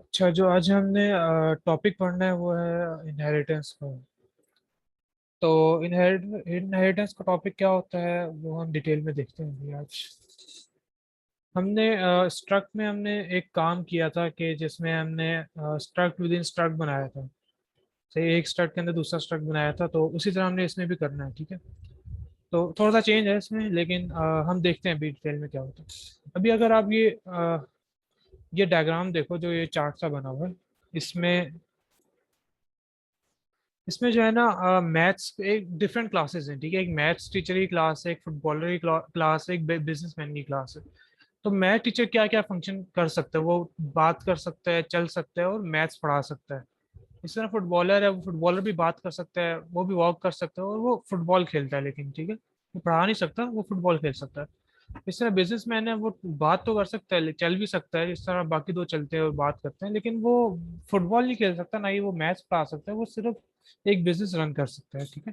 अच्छा, जो आज हमने टॉपिक पढ़ना है वो है इनहेरिटेंस का। तो इनहेरिटेंस का टॉपिक क्या होता है वो हम डिटेल में देखते हैं अभी आज। हमने स्ट्रक्ट में हमने एक काम किया था कि जिसमें हमने स्ट्रक्ट विद इन स्ट्रक्ट बनाया था। सही, एक स्ट्रक्ट के अंदर दूसरा स्ट्रक्ट बनाया था, तो उसी तरह हमने इसमें भी करना है। ठीक है, तो थोड़ा सा चेंज है इसमें, लेकिन हम देखते हैं अभी डिटेल में क्या होता है। अभी अगर आप ये डायग्राम देखो, जो ये चार्ट सा बना हुआ है, इसमें इसमें जो है ना, मैथ्स एक डिफरेंट क्लासेस हैं। ठीक है, एक मैथ्स टीचर की क्लास है, एक फुटबॉलर की क्लास है, एक बिजनेसमैन की क्लास है। तो मैथ टीचर क्या क्या फंक्शन कर सकता है, वो बात कर सकता है, चल सकता है और मैथ्स पढ़ा सकता है। इस तरह फुटबॉलर है, वो फुटबॉलर भी बात कर सकता है, वो भी वॉक कर सकता है और वो फुटबॉल खेलता है, लेकिन ठीक है, वो पढ़ा नहीं सकता, वो फुटबॉल खेल सकता है। इस तरह बिजनेसमैन है, वो बात तो कर सकता है, चल भी सकता है, इस तरह बाकी दो चलते हैं और बात करते हैं, लेकिन वो फुटबॉल नहीं खेल सकता, ना ही वो मैच पढ़ा सकता है, वो सिर्फ एक बिजनेस रन कर सकता है। ठीक है,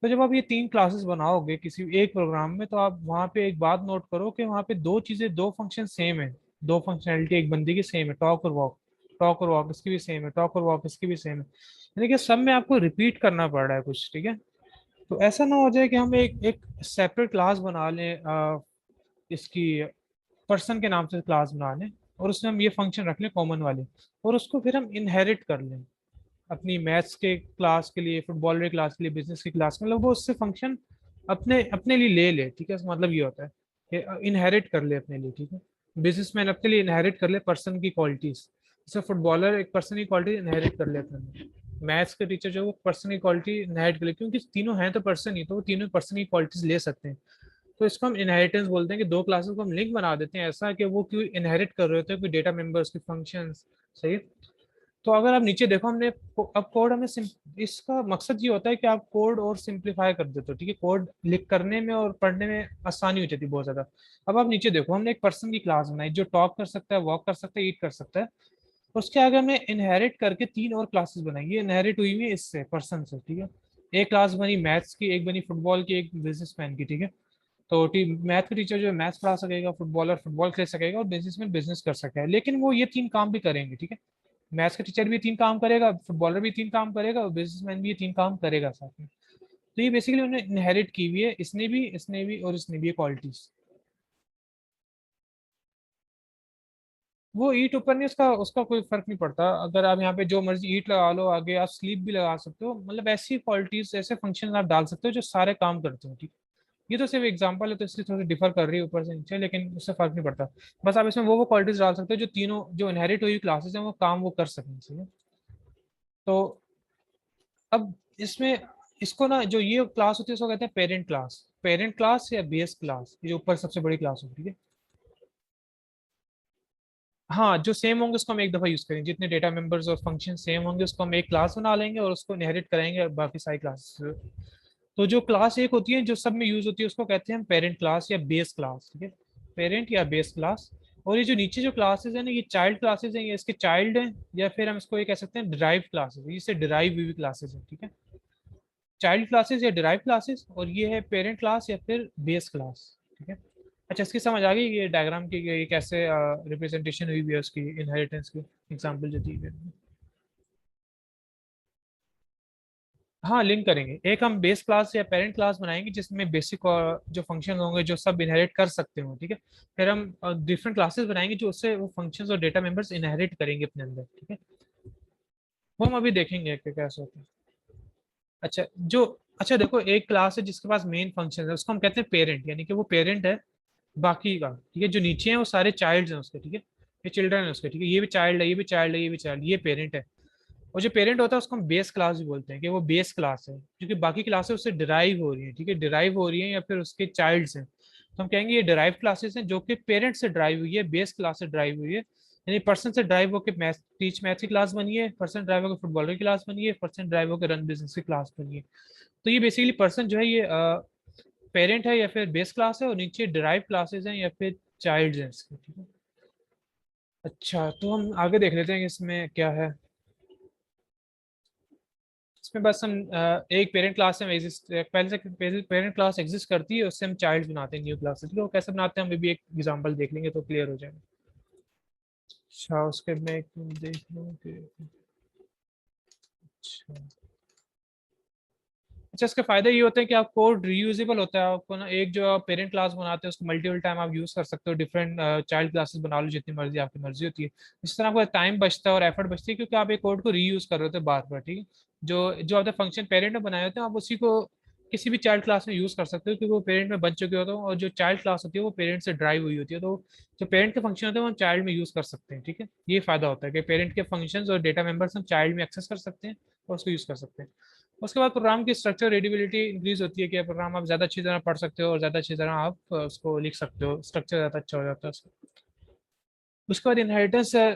तो जब आप ये तीन क्लासेस बनाओगे किसी एक प्रोग्राम में, तो आप वहाँ पे एक बात नोट करो कि वहाँ पे दो चीजें, दो फंक्शन सेम है। दो फंक्शनैलिटी एक बंदे की सेम है, टॉक और वॉक। टॉक और वॉक इसकी भी सेम है, टॉक और वॉक इसकी भी सेम है, यानी कि सब में आपको रिपीट करना पड़ रहा है कुछ। ठीक है, तो ऐसा ना हो जाए कि हम एक एक सेपरेट क्लास बना लें, इसकी पर्सन के नाम से क्लास बना लें, और उसमें हम ये फंक्शन रख लें कॉमन वाले, और उसको फिर हम इनहेरिट कर लें अपनी मैथ्स के क्लास के लिए, फुटबॉल की क्लास के लिए, बिजनेस की क्लास में, मतलब वो उससे फंक्शन अपने अपने लिए ले ले। ठीक है, इसका मतलब ये होता है कि इनहेरिट कर ले अपने लिए। ठीक है, बिजनेसमैन अपने लिए इनहेरिट कर ले पर्सन की क्वालिटीज, जैसे फुटबॉलर एक पर्सन की क्वालिटी इनहेरिट कर ले अपने लिए। मैथ्स के टीचर जो वो पर्सन की क्वालिटी इनहेरिट कर ले, क्योंकि तीनों हैं तो पर्सन ही, तो वो तीनों पर्सन की क्वालिटीज ले सकते हैं। तो इसको हम इनहेरिटेंस बोलते हैं, कि दो क्लासेस को हम लिंक बना देते हैं ऐसा कि वो क्यों इनहेरिट कर रहे होते हैं कोई डेटा मेंबर्स के फंक्शंस। सही। तो अगर आप नीचे देखो, हमने अब कोड हमें इसका मकसद ये होता है कि आप कोड और सिंप्लीफाई कर देते हो। ठीक है, कोड लिख करने में और पढ़ने में आसानी हो जाती है बहुत ज्यादा। अब आप नीचे देखो, हमने एक पर्सन की क्लास बनाई जो टॉक कर सकता है, वॉक कर सकता है, ईट कर सकता है। उसके आगे हमने इनहेरिट करके तीन और क्लासेस बनाई, ये इनहेरिट हुई हुई है इससे, पर्सन से। ठीक है, एक क्लास बनी मैथ्स की, एक बनी फुटबॉल की, एक बिजनेसमैन की। ठीक है, तो मैथ का टीचर जो है मैथ्स पढ़ा सकेगा, फुटबॉलर फुटबॉल खेल सकेगा और बिजनेसमैन बिजनेस कर सकेगा, लेकिन वो ये तीन काम भी करेंगे। ठीक है, मैथ्स का टीचर भी तीन काम करेगा, फुटबॉलर भी तीन काम करेगा और बिजनेसमैन भी ये तीन काम करेगा साथ में। तो ये बेसिकली उन्होंने इनहेरिट की हुई है, इसने भी और इसने भी क्वालिटीज। वो ईट ऊपर नहीं, उसका उसका कोई फर्क नहीं पड़ता। अगर आप यहाँ पे जो मर्जी ईट लगा लो, आगे आप स्लीप भी लगा सकते हो, मतलब ऐसी क्वालिटीज, ऐसे फंक्शन आप डाल सकते हो जो सारे काम करते हो। ठीक है, ये तो सिर्फ एग्जांपल है, तो इसलिए थोड़ी डिफर कर रही है ऊपर से नीचे, लेकिन उससे फर्क नहीं पड़ता। बस आप इसमें वो क्वालिटीज डाल सकते हो जो तीनों जो इनहेरिट हुई क्लासेस हैं वो काम वो कर सकें। ठीक है, तो अब इसमें इसको ना, जो ये क्लास होती है उसको कहते हैं पेरेंट क्लास। पेरेंट क्लास या बेस क्लास, ये जो ऊपर सबसे बड़ी क्लास होती है। हाँ, जो सेम होंगे उसको हम एक दफा यूज करेंगे, जितने डेटा मेंबर्स और फंक्शन सेम होंगे उसको हम एक क्लास बना लेंगे और उसको इनहेरिट कराएंगे बाकी सारी क्लासेस। तो जो क्लास एक होती है जो सब में यूज होती है उसको कहते हैं हम पेरेंट क्लास या बेस क्लास। ठीक है, पेरेंट या बेस क्लास। और ये जो नीचे जो क्लासेस है ना, ये चाइल्ड क्लासेस हैं, ये इसके चाइल्ड हैं, या फिर हम इसको ये कह सकते हैं डिराइव क्लासेस, इससे डिराइव हुई क्लासेस है। ठीक है, चाइल्ड क्लासेस या डिराइव क्लासेस, और ये है पेरेंट क्लास या फिर बेस क्लास। ठीक है, अच्छा, इसकी समझ आ गई ये डायग्राम की, ये कैसे रिप्रेजेंटेशन हुई भी है उसकी, इनहेरिटेंस की एग्जांपल जो दी गई। हाँ, लिंक करेंगे। एक हम बेस क्लास या पेरेंट क्लास बनाएंगे जिसमें बेसिक और जो फंक्शन होंगे जो सब इनहेरिट कर सकते हो। ठीक है, फिर हम डिफरेंट क्लासेस बनाएंगे जो उससे वो फंक्शंस और डेटा मेंबर्स इनहेरिट करेंगे अपने अंदर। ठीक है, वो हम अभी देखेंगे कि कैसे होता है। अच्छा, जो अच्छा देखो, एक क्लास है जिसके पास मेन फंक्शन है, उसको हम कहते हैं पेरेंट, यानी कि वो पेरेंट है बाकी का। ठीक है, जो नीचे हैं वो सारे चाइल्ड हैं उसके। ठीक है, ये चिल्ड्रन है उसके। ठीक है, ये भी चाइल्ड है, ये भी चाइल्ड है, ये भी चाइल्ड, ये पेरेंट है। और जो पेरेंट होता है उसको हम बेस क्लास भी बोलते हैं, कि वो बेस क्लास है क्योंकि बाकी क्लासेस उससे डिराइव हो रही है। ठीक है, डिराइव हो रही है या फिर उसके चाइल्ड्स हैं, तो हम कहेंगे ये डिराइव क्लासेस हैं जो कि पेरेंट से ड्राइव हुई है, बेस क्लास से ड्राइव हुई है। यानी पर्सन से ड्राइव होकर मैथ टीच मैथ की क्लास बनी है, पर्सन ड्राइव होकर फुटबॉलर की क्लास बनी है, पर्सन ड्राइव होकर रन बिजनेस की क्लास बनी है। तो ये बेसिकली पर्सन जो है ये पेरेंट है या फिर बेस क्लास है, और नीचे डिराइव क्लासेस हैं या फिर चाइल्ड हैं इसके। ठीक है, अच्छा, तो हम आगे देख लेते हैं कि इसमें क्या है। इसमें बस हम एक पेरेंट क्लास में एग्जिस्ट, पहले से पेरेंट क्लास एग्जिस्ट करती है, उससे हम चाइल्ड बनाते हैं न्यू क्लास। ठीक है, वो कैसे बनाते हैं हम भी एक एग्जांपल देख लेंगे तो क्लियर हो जाएगा। अच्छा उसके मैं एक मिनट देख लूँ कि अच्छा। अच्छा इसके फायदे ये होते हैं कि आप कोड रीयूजेबल होता है, आपको ना एक जो आप पेरेंट क्लास बनाते हैं उसको मल्टीपल टाइम आप यूज कर सकते हो, डिफरेंट चाइल्ड क्लासेस बना लो जितनी मर्जी, आपकी मर्जी होती है। इस तरह आपका टाइम बचता है और एफर्ट बचती है, क्योंकि आप एक कोड को रीयूज कर रहे होते हैं बार बार, ठीक है। जो जो आपने फंक्शन पेरेंट में बनाए होते हैं आप उसी को किसी भी चाइल्ड क्लास में यूज कर सकते हो, क्योंकि वो पेरेंट में बन चुके होते हैं, और जो चाइल्ड क्लास होती है वो पेरेंट से ड्राइव हुई होती है, तो जो पेरेंट के फंक्शन होते हैं वो हम चाइल्ड में यूज कर सकते हैं, ठीक है। ये फायदा होता है कि पेरेंट के फंक्शंस और डेटा मेंबर्स हम चाइल्ड में एक्सेस कर सकते हैं और उसको यूज कर सकते हैं। उसके बाद प्रोग्राम की स्ट्रक्चर रीडेबिलिटी इंक्रीज होती है कि प्रोग्राम आप ज़्यादा अच्छी तरह पढ़ सकते हो और ज़्यादा अच्छी तरह आप उसको लिख सकते हो, स्ट्रक्चर ज़्यादा अच्छा हो जाता है उसका। उसके बाद इनहेरिटेंस है,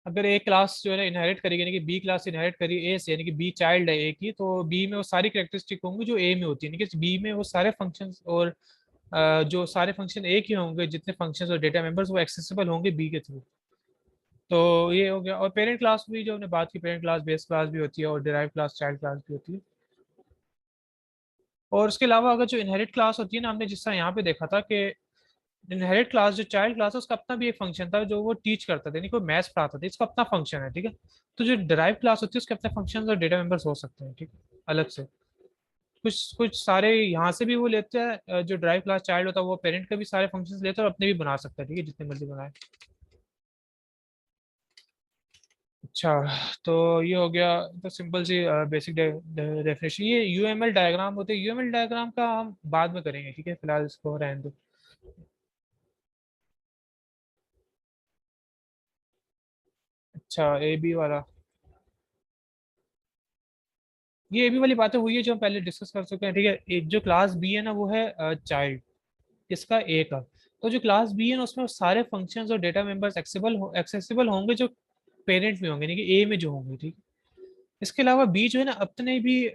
अगर ए क्लास जो है ना इनहेरिट करेगी, यानी कि बी क्लास इनहेरिट करी ए से, यानी कि बी चाइल्ड है ए की, तो बी में वो सारी कैरेक्टरिस्टिक होंगी जो ए में होती है, यानी कि बी में वो सारे फंक्शंस और जो सारे फंक्शन ए के होंगे, जितने फंक्शंस और डेटा मेंबर्स वो एक्सेसिबल होंगे बी के थ्रू। तो ये हो गया। और पेरेंट क्लास भी जो हमने बात की, पेरेंट क्लास बेस क्लास भी होती है और डिराइव क्लास चाइल्ड क्लास भी होती है। और उसके अलावा अगर जो इनहेरिट क्लास होती है ना, हमने जिस तरह यहाँ पे देखा था कि इनहेरिट क्लास जो चाइल्ड क्लास है उसका अपना भी एक फंक्शन था जो वो टीच करता था, यानी कोई मैथ्स पढ़ाता था, इसका अपना फंक्शन है, ठीक है। तो जो डिराइव क्लास होती है उसके अपने फंक्शन और डेटा मेंबर्स हो सकते हैं, ठीक है, अलग से। कुछ कुछ सारे यहाँ से भी वो लेते हैं, जो ड्राइव क्लास चाइल्ड होता है वो पेरेंट का भी सारे फंक्शंस लेता है और अपने भी बना सकता है, ठीक है, जितने मर्जी बनाए। अच्छा, तो ये हो गया तो सिंपल सी बेसिक डेफिनेशन। ये यूएमएल डायग्राम होते हैं, यूएमएल डायग्राम का हम बाद में करेंगे, ठीक है, फिलहाल इसको रहने दो। अच्छा ए बी वाला, ये ए बी वाली बातें हुई है जो हम पहले डिस्कस कर चुके हैं, ठीक है। एक जो क्लास बी है ना वो है चाइल्ड इसका ए का। तो जो क्लास बी है ना उसमें सारे फंक्शंस और डेटा मेंबर्स एक्सेसिबल होंगे जो पेरेंट में होंगे, यानी कि ए में जो होंगे, ठीक है। इसके अलावा बी जो है ना अपने भी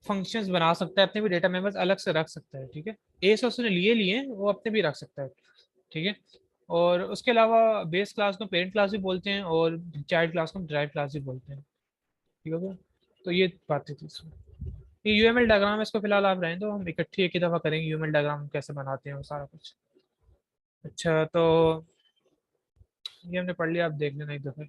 फंक्शंस बना सकता है, अपने भी डेटा मेंबर्स अलग से रख सकता है, ठीक है। ए से उसने लिए लिए वो अपने भी रख सकता है, ठीक है। और उसके अलावा बेस क्लास को पेरेंट क्लास भी बोलते हैं और चाइल्ड क्लास को ड्राइव क्लास भी बोलते हैं, ठीक है। तो ये बातें थी इसमें। ये यूएमएल डायग्राम है, इसको फिलहाल आप रहें दो, हम इकट्ठी एक ही दफा करेंगे यूएमएल डायग्राम कैसे बनाते हैं वो सारा कुछ। अच्छा तो ये हमने पढ़ लिया, आप देख लेना एक दफा।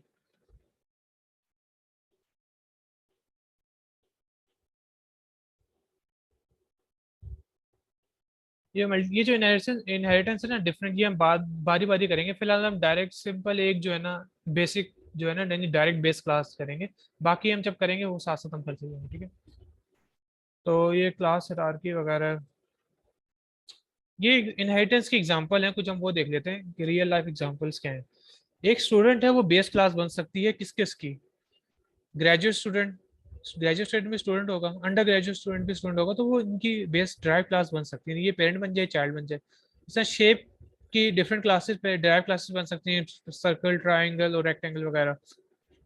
ये जो इनहेरिटेंस है ना डिफरेंट, ये हम बारी बारी करेंगे, फिलहाल हम डायरेक्ट सिंपल एक जो है ना बेसिक जो है ना यानी डायरेक्ट बेस क्लास करेंगे। बाकी हम जब करेंगे वो साथ साथ हम करते जाएंगे, ठीक है। तो ये क्लास हायरार्की वगैरह, ये इनहेरिटेंस की एग्जांपल है कुछ, हम वो देख लेते हैं कि रियल लाइफ एग्जांपल्स क्या हैं। एक स्टूडेंट है वो बेस क्लास बन सकती है किस किस की, ग्रेजुएट स्टूडेंट, ग्रेजुएट स्टूडेंट भी स्टूडेंट होगा, अंडर ग्रेजुएट स्टूडेंट भी स्टूडेंट होगा, तो वो इनकी बेस ड्राइव क्लास बन सकती है, ये पेरेंट बन जाए चाइल्ड बन जाए। जैसे शेप की डिफरेंट क्लासेस पे ड्राइव क्लासेस बन सकती हैं, सर्कल ट्राइंगल और रेक्टेंगल वगैरह।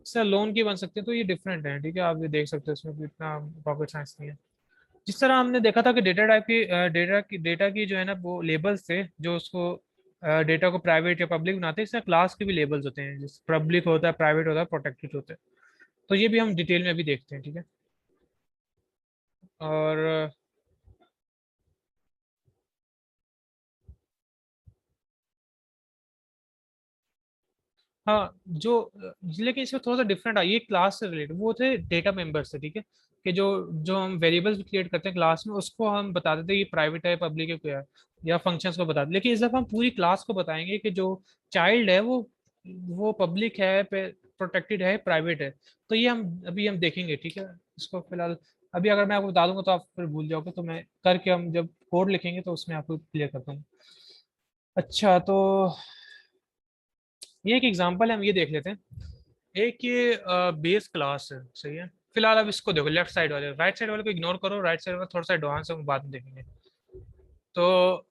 सर लोन की बन सकती है, तो ये डिफरेंट है, ठीक है, आप ये देख सकते हो, इसमें भी इतना रॉकेट साइंस नहीं है। जिस तरह हमने देखा था कि डेटा टाइप की डेटा की जो है ना वो लेबल्स थे जो उसको डेटा को प्राइवेट या पब्लिक बनाते हैं, इसमें क्लास के भी लेबल्स होते हैं, जिस पब्लिक होता है, प्राइवेट होता है, प्रोटेक्टेड होता है। तो ये भी हम डिटेल में अभी देखते हैं, ठीक है। और हाँ जो लेकिन इसमें थोड़ा सा डिफरेंट है, ये क्लास से रिलेटेड वो थे डेटा मेंबर्स से, ठीक है, कि जो जो हम वेरिएबल्स क्रिएट करते हैं क्लास में उसको हम बता देते हैं ये प्राइवेट है पब्लिक है क्या है, या फंक्शंस को बता दें। लेकिन इस दफा हम पूरी क्लास को बताएंगे कि जो चाइल्ड है वो पब्लिक है, प्रोटेक्टेड है, प्राइवेट है। तो ये हम देखेंगे, ठीक है। इसको फिलहाल अभी अगर मैं आपको बता दूंगा तो आप फिर भूल जाओगे, तो मैं करके हम जब कोड लिखेंगे तो उसमें आपको क्लियर करता हूँ। अच्छा तो ये एक एग्जांपल है, हम ये देख लेते हैं। एक ये बेस क्लास है, सही है। फिलहाल अब इसको देखो, लेफ्ट साइड वाले, राइट साइड वाले को इग्नोर करो, राइट साइड वाला थोड़ा सा एडवांस है, हम बाद में देखेंगे। तो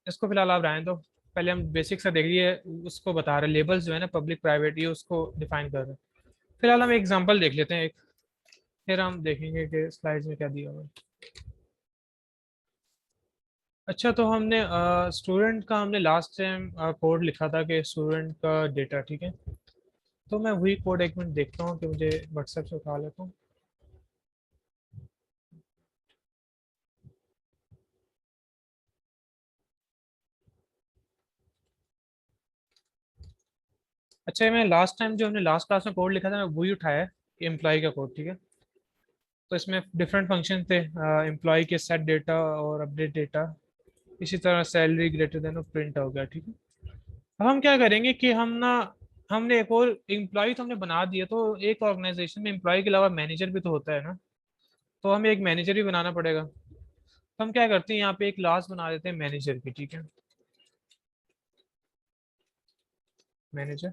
इसको फिलहाल आप रहने दो, पहले हम बेसिक से देख लिए, उसको बता रहे लेबल्स जो है ना पब्लिक प्राइवेट ये उसको डिफाइन कर रहे हैं। फिलहाल हम एग्जांपल देख लेते हैं एक, फिर हम देखेंगे कि स्लाइड्स में क्या दिया हुआ है। अच्छा तो हमने स्टूडेंट का हमने लास्ट टाइम कोड लिखा था कि स्टूडेंट का डेटा, ठीक है। तो मैं वही कोड एक मिनट देखता हूँ कि मुझे व्हाट्सएप से उठा लेता हूँ। अच्छा, मैं लास्ट टाइम जो हमने लास्ट क्लास में कोड लिखा था, मैं वही उठाया है, एम्प्लॉय का कोड, ठीक है। तो इसमें डिफरेंट फंक्शन थे, एम्प्लॉय के सेट डेटा और अपडेट डेटा, इसी तरह सैलरी ग्रेटर देन और प्रिंट हो गया, ठीक है। अब हम क्या करेंगे कि हम ना, हमने एक और एम्प्लॉय तो हमने बना दिया, तो एक ऑर्गेनाइजेशन में एम्प्लॉय के अलावा मैनेजर भी तो होता है ना, तो हमें एक मैनेजर भी बनाना पड़ेगा। तो हम क्या करते हैं, यहाँ पे एक क्लास बना देते हैं मैनेजर की, ठीक है। मैनेजर,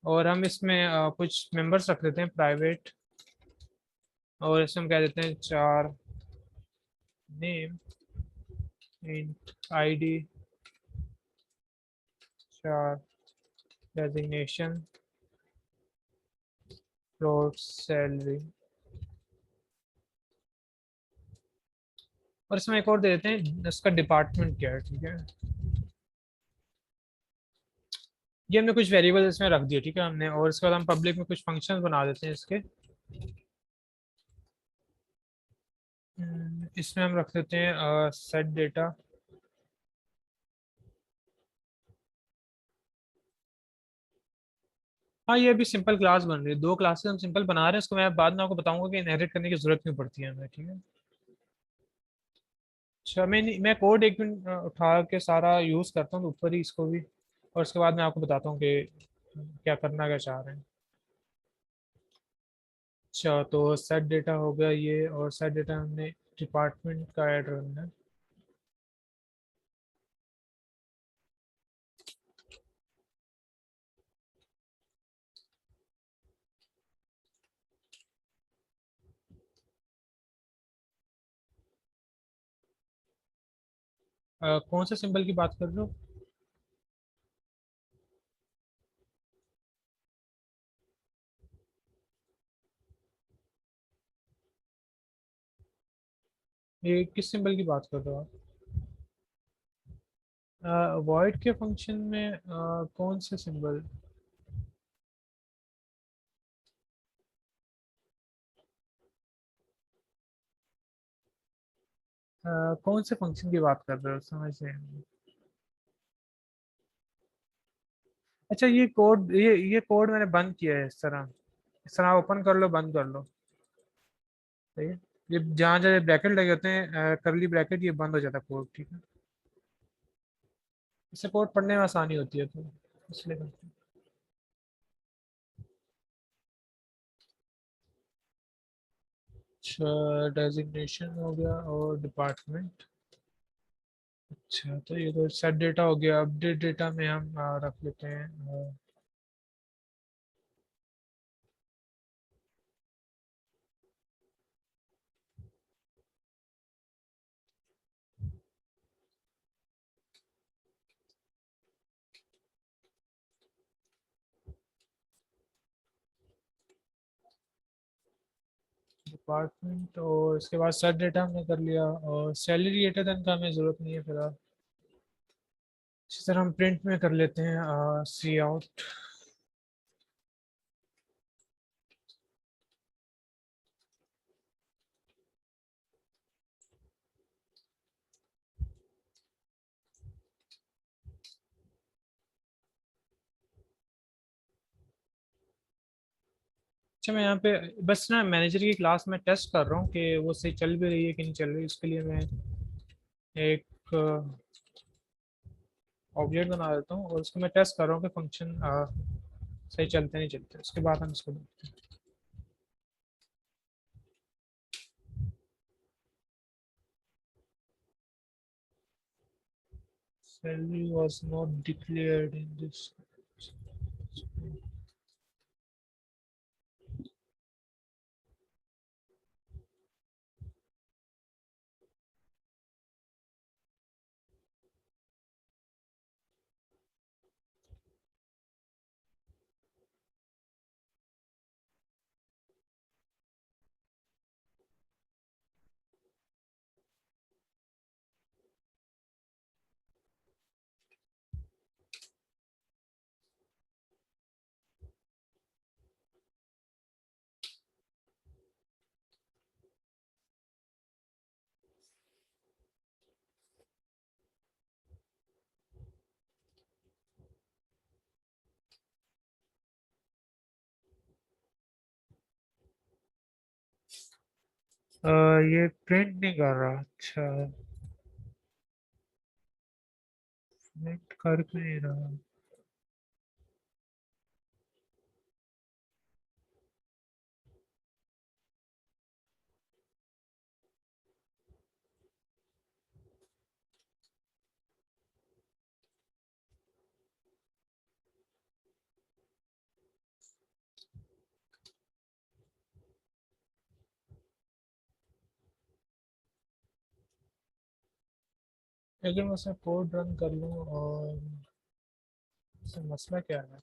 और हम इसमें कुछ मेंबर्स रख देते हैं प्राइवेट, और इसमें हम कह देते हैं चार, नेम, इंट आईडी, चार, डेजिग्नेशन, फ्लोट, सैलरी, और इसमें एक और दे देते हैं इसका डिपार्टमेंट क्या है, ठीक है। ये हमने कुछ वेरिएबल इसमें रख दिए, ठीक है हमने, और इसके बाद हम पब्लिक में कुछ फंक्शन बना देते हैं इसके। इसमें हम रख देते हैं सेट डेटा। हाँ, ये अभी सिंपल क्लास बन रही है, दो क्लासेस हम सिंपल बना रहे हैं, इसको मैं बाद में आपको बताऊंगा कि इनहेरिट करने की जरूरत क्यों पड़ती है हमें, ठीक है। अच्छा, मैं कोड एक मिनट उठा के सारा यूज करता हूँ, तो ऊपर ही इसको भी, और उसके बाद मैं आपको बताता हूँ कि क्या करना क्या चाह रहे हैं। अच्छा, तो सेट डेटा हो गया ये, और सेट डेटा हमने डिपार्टमेंट का ऐड करना है। कौन से सिंबल की बात कर रहे हो? ये किस सिंबल की बात कर रहे हो आप? वॉइड के फंक्शन में कौन से सिंबल? कौन से फंक्शन की बात कर रहे हो, समझ नहीं आया। अच्छा, ये कोड मैंने बंद किया है इस तरह ओपन कर लो, बंद कर लो, सही है। ये जहाँ जहाँ ब्रैकेट लगे होते हैं, करली ब्रैकेट, ये बंद हो जाता है कोड, ठीक है। इससे कोड पढ़ने में आसानी होती है, तो इसलिए करते हैं। अच्छा, डेजिग्नेशन हो गया और डिपार्टमेंट। अच्छा, तो ये तो सेट डेटा हो गया, अपडेट डेटा में हम रख लेते हैं डिपार्टमेंट, और इसके बाद सेट डेटा हमने कर लिया, और सैलरी डेटा देन का हमें ज़रूरत नहीं है फिलहाल। इसी तरह हम प्रिंट में कर लेते हैं सी आउट। अच्छा, मैं यहाँ पे बस ना मैनेजर की क्लास में टेस्ट कर रहा हूँ कि वो सही चल भी रही है कि नहीं चल रही, उसके लिए मैं एक ऑब्जेक्ट बना देता हूँ, और उसको मैं टेस्ट कर रहा हूँ कि फंक्शन सही चलते नहीं चलते, उसके बाद हम इसको देखते हैं। Salary was not declared in this. ये प्रिंट नहीं कर रहा। अच्छा, प्रिंट कर क्यों नहीं रहा? लेकिन मैं उसमें कोड रन कर लूँ और इसमें मसला क्या है?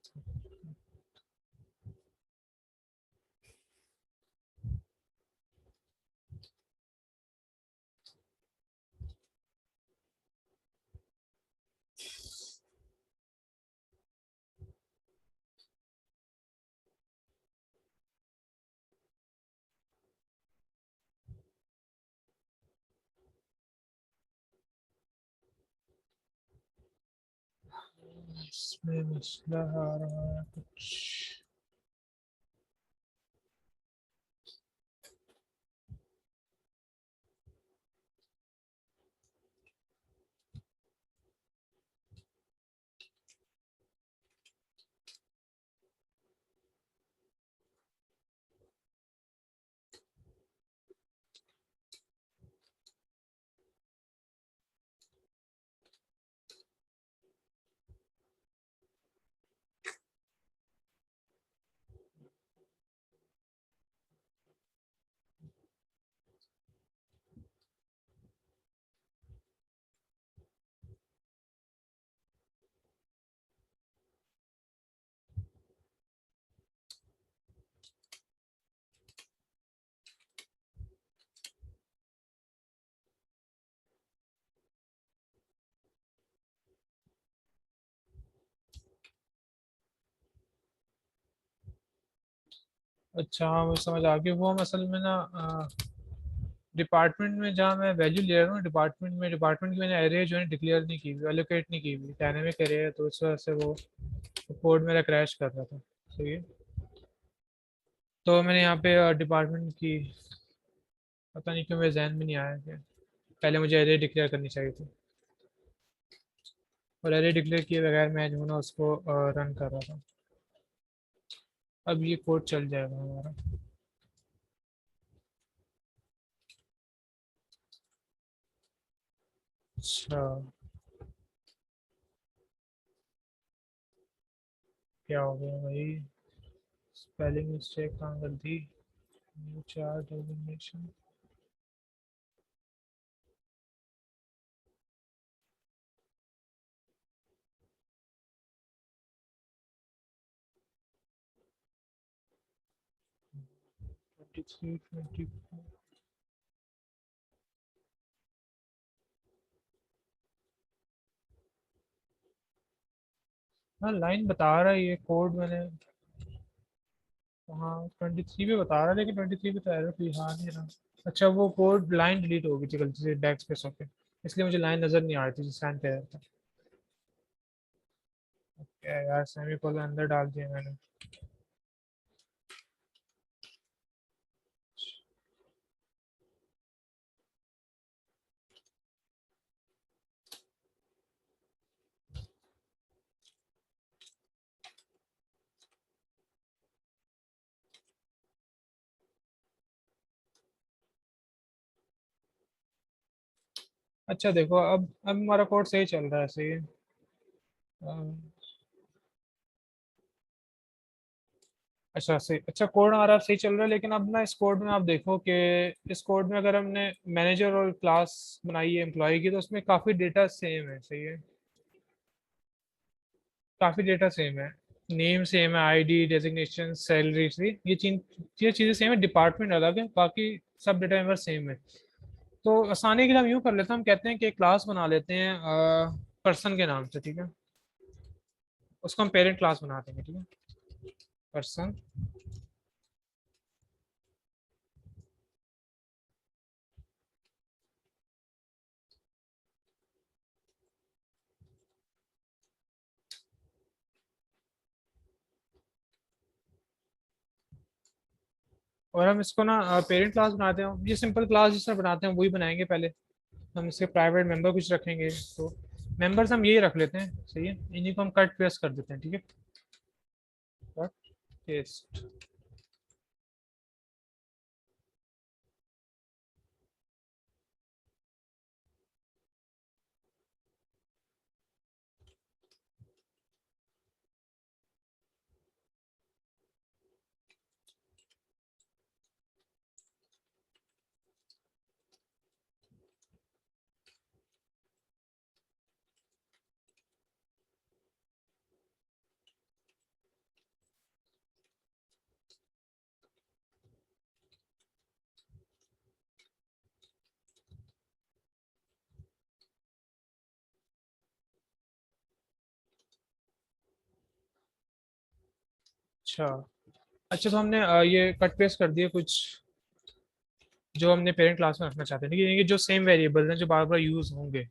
इसमें मसला आ रहा है कुछ। अच्छा हाँ, मुझे समझ आ गया। वो हम असल में ना डिपार्टमेंट में जहाँ मैं वैल्यू ले रहा हूँ, डिपार्टमेंट की मैंने एरे जो है डिक्लेयर नहीं की हुई, एलोकेट नहीं की हुई, डायनेमिक एरे है, तो इस वजह से वो कोड मेरा क्रैश कर रहा था। सही है। तो मैंने यहाँ पे डिपार्टमेंट की, पता नहीं क्यों मेरे जहन में नहीं आया कि पहले मुझे एरे डिक्लेयर करनी चाहिए थी। और एरे डिक्लेयर किए बगैर मैं जो है ना उसको रन कर रहा था। अब ये कोड चल जाएगा हमारा। अच्छा, क्या हो गया भाई? स्पेलिंग मिस्टेक कहाँ कर दी? New chart designation. 23 24। हाँ, लाइन बता रहा है ये कोड मैंने। हाँ 23 पे बता रहा है, लेकिन 23 पे तो एरर कोई हाँ नहीं रहा। अच्छा, वो कोड लाइन डिलीट हो गई थी गलती से बैक स्पेस होके, इसलिए मुझे लाइन नजर नहीं आ रही थी जिस लाइन पे error था। क्या यार, सेमी कोलन अंदर डाल दिया मैंने। अच्छा देखो, अब हमारा कोड सही चल रहा है। सही है। अच्छा सही, अच्छा कोड हमारा सही चल रहा है, लेकिन अब ना इस कोड में आप देखो कि इस कोड में अगर हमने मैनेजर और क्लास बनाई है एम्प्लॉय की, तो उसमें काफ़ी डेटा सेम है। सही है। काफ़ी डेटा सेम है। नेम सेम है, आईडी, डेजिग्नेशन, सैलरी, ये चीज़ें सेम है, डिपार्टमेंट अलग है, बाकी सब डेटा मेंबर सेम है। तो आसानी के लिए हम यूँ कर लेते हैं, हम कहते हैं कि एक क्लास बना लेते हैं पर्सन के नाम से। ठीक है। उसको हम पेरेंट क्लास बना देंगे। ठीक है। पर्सन। और हम इसको ना पेरेंट क्लास बनाते हैं, ये सिंपल क्लास जिस तरह बनाते हैं वही बनाएंगे पहले। हम इसके प्राइवेट मेंबर कुछ रखेंगे, तो मेंबर्स हम यही रख लेते हैं, सही है, इन्हीं को हम कट पेस्ट कर देते हैं, ठीक है, कट पेस्ट। अच्छा, अच्छा तो हमने ये कट पेस्ट कर दिया कुछ जो हमने पेरेंट क्लास में रखना चाहते हैं, ठीक है, ये जो सेम वेरिएबल्स हैं जो बार बार यूज होंगे,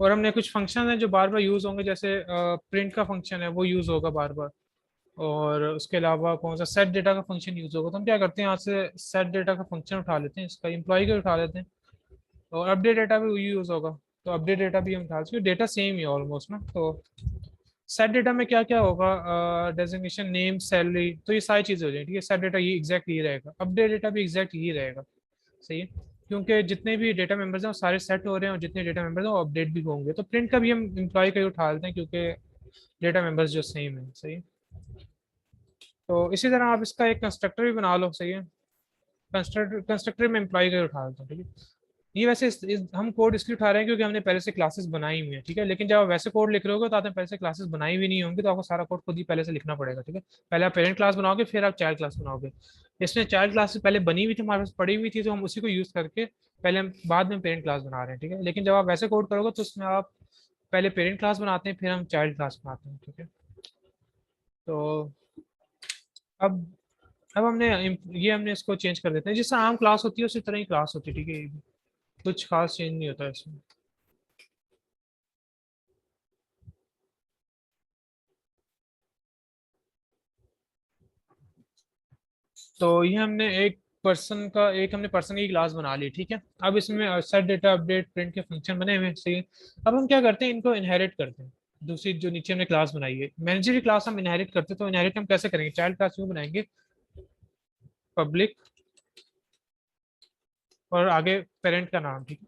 और हमने कुछ फंक्शन हैं जो बार बार यूज होंगे, जैसे प्रिंट का फंक्शन है वो यूज होगा बार बार, और उसके अलावा कौन सा सेट डेटा का फंक्शन यूज होगा, तो हम क्या करते हैं यहाँ से सेट डेटा का फंक्शन उठा लेते हैं, इसका एम्प्लॉय का उठा लेते हैं, और अपडेट डेटा भी यूज होगा, तो अपडेट डेटा भी हम उठा सकते हैं, डेटा सेम ही है ऑलमोस्ट ना। तो सेट डेटा में क्या क्या होगा, डेजिग्नेशन, नेम, सैलरी, तो ये सारी चीजें हो जाएंगी, ठीक है, सेट डेटा ये एग्जैक्ट यही रहेगा, अपडेट डेटा भी एग्जैक्ट यही रहेगा, सही है, क्योंकि जितने भी डेटा मेंबर्स हैं वो सारे सेट हो रहे हैं और जितने डेटा मेंबर्स हैं वो अपडेट भी होंगे, तो प्रिंट का भी हम एम्प्लॉय का ही उठा लेते हैं क्योंकि डेटा मेंबर्स जो सेम है, सही है। तो इसी तरह आप इसका एक कंस्ट्रक्टर भी बना लो, सही है, कंस्ट्रक्टर कंस्ट्रक्टर में एम्प्लॉय का उठा लेते हैं, ठीक है। ये वैसे हम कोड इसलिए उठा रहे हैं क्योंकि हमने पहले से क्लासेस बनाई हुई है, ठीक है, लेकिन जब आप वैसे कोड लिख रहे होगे तो आपने पहले से क्लासेस बनाई हुई नहीं होंगी, तो आपको सारा कोड खुद ही पहले से लिखना पड़ेगा, ठीक है। पहले आप पेरेंट क्लास बनाओगे फिर आप चाइल्ड क्लास बनाओगे, इसमें चाइल्ड क्लास पहले बनी हुई थी, हमारे पास पड़ी हुई थी, तो हम उसी को यूज करके पहले हम बाद में पेरेंट क्लास बना रहे हैं, ठीक है, लेकिन जब आप वैसे कोड करोगे तो उसमें आप पहले पेरेंट क्लास बनाते हैं फिर हम चाइल्ड क्लास बनाते हैं, ठीक है। तो अब अब हमने ये हमने इसको चेंज कर देते हैं, जिससे आम क्लास होती है उसी तरह ही क्लास होती है, ठीक है, ये भी कुछ खास चेंज नहीं होता इसमें। तो ये हमने एक हमने पर्सन की क्लास बना ली, ठीक है। अब इसमें सेट डेटा, अपडेट, प्रिंट के फंक्शन बने हुए हैं, सही है। अब हम क्या करते हैं, इनको इनहेरिट करते हैं, दूसरी जो नीचे हमने क्लास बनाई है मैनेजर की क्लास हम इनहेरिट करते हैं, तो इनहेरिट हम कैसे करेंगे, चाइल्ड क्लास क्यों बनाएंगे, पब्लिक, और आगे पेरेंट का नाम, ठीक है,